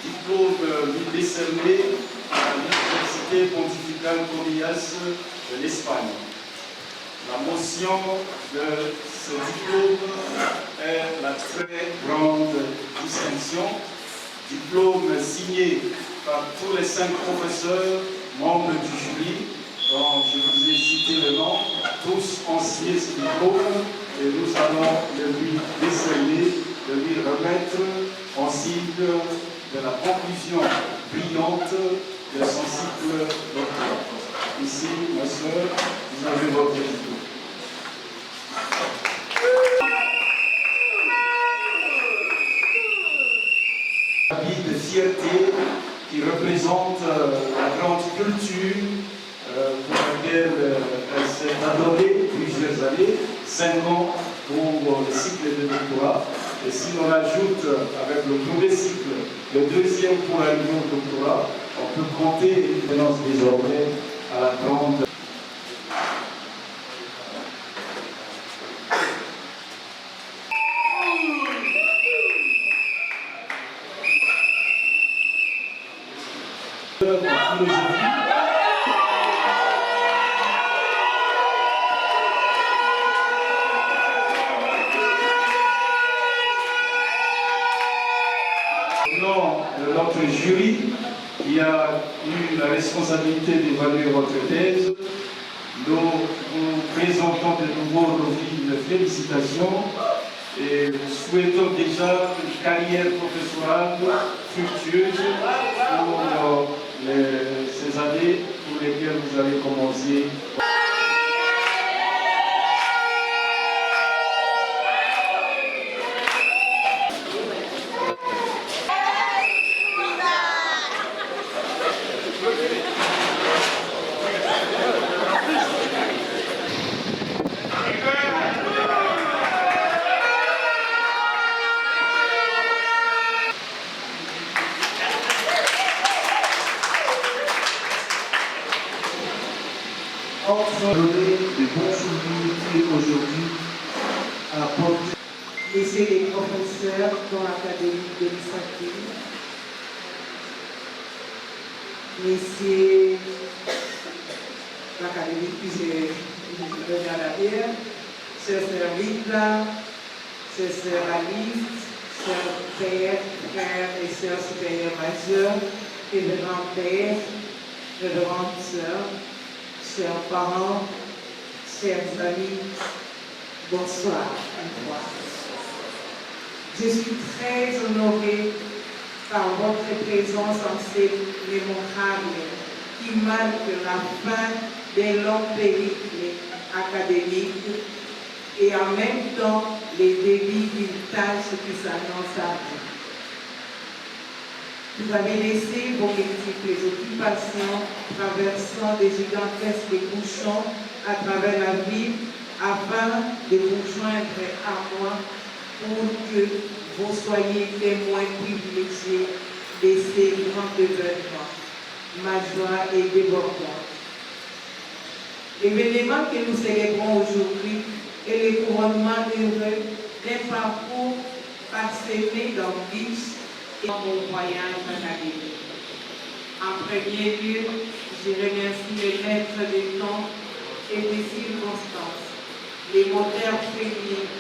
diplôme décerné à l'Université pontificale Comillas de l'Espagne. La motion de ce diplôme est la très grande distinction, diplôme signé par tous les 5 professeurs membres du jury, dont je vous ai cité le nom. Tous ont signé ce diplôme et nous allons le lui décerner, le lui remettre en signe de la conclusion brillante de son cycle doctoral. Ici, ma soeur, vous avez votre diplôme. Habit de fierté qui représente la grande culture pour laquelle elle s'est adorée plusieurs années, 5 ans pour le cycle de doctorat. Et si l'on ajoute avec le premier cycle, le deuxième pour un doctorat, on peut compter l'évidence désormais à la grande. De notre jury qui a eu la responsabilité d'évaluer votre thèse, nous vous présentons de nouveau nos vives félicitations et nous souhaitons déjà une carrière professorale fructueuse pour ces années pour lesquelles vous allez commencer. sont donnés de bons souvenirs qui aujourd'hui apportent. Messieurs les professeurs dans l'Académie de l'Israël, messieurs l'Académie qui je regarde derrière, chers sœurs Linda, chers sœurs Alice, chers pères, frères et sœurs supérieurs majeurs, révérends pères, révérentes sœurs, chers parents, chers amis, bonsoir une fois. Je suis très honorée par votre présence en cette mémorable qui marque la fin d'un long périple académique et en même temps les débits d'une tâche qui s'annonce à vous. Vous avez laissé vos multiples occupations traversant des gigantesques bouchons à travers la ville afin de vous joindre à moi pour que vous soyez témoins privilégiés de ces grands événements. Ma joie est débordante. L'événement que nous célébrons aujourd'hui est le couronnement heureux d'un parcours parsemé d'embûches et mon voyage académique. En premier lieu, je remercie les maîtres des temps et des circonstances, les moteurs féminins,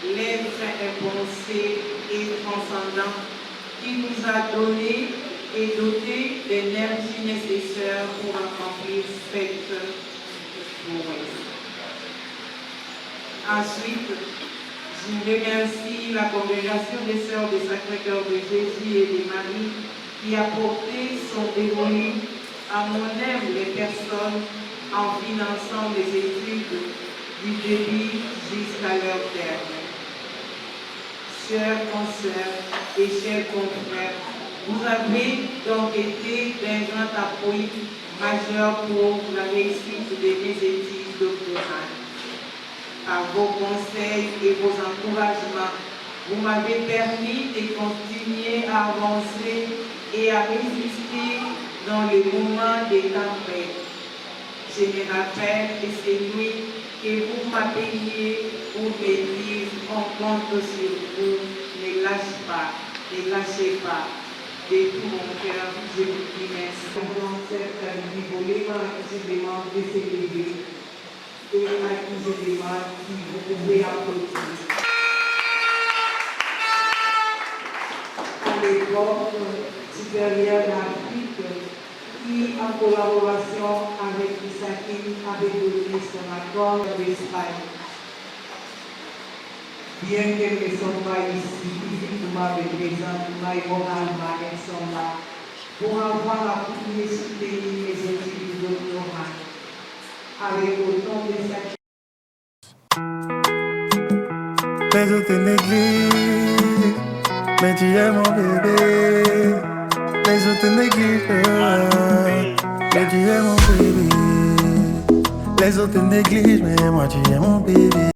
l'être impensé et transcendant qui nous a donné et doté d'énergie nécessaire pour accomplir cette prouesse. Ensuite, je remercie la congrégation des Sœurs du Sacré-Cœur de Jésus et de Marie qui a porté son dévolu à mon humble personne en finançant les études du début jusqu'à leur terme. Chers consoeurs et chers confrères, vous avez donc été d'un grand appui majeur pour la réussite de mes études doctorales. Par vos conseils et vos encouragements, vous m'avez permis de continuer à avancer et à résister dans les moments de tempête. Je me rappelle de ces nuits que vous m'appeliez pour me dire on compte sur vous, ne lâchez pas, ne lâchez pas. De tout mon cœur, je vous dis merci. Du volet simplement de s'élever et à qui je demande si vous pouvez applaudir. À l'école supérieure d'Afrique, qui, en collaboration avec l'ISAKI, avait donné son accord d'Espagne. Bien qu'elles ne sont pas ici, physiquement présentes, moralement, elles sont là pour avoir appuyé et soutenir les études doctorales avec autant de sacrifices. Les autres négligent, mais tu es mon bébé. Les autres négligent, mais tu es mon bébé. Les autres négligent, mais moi tu es mon bébé.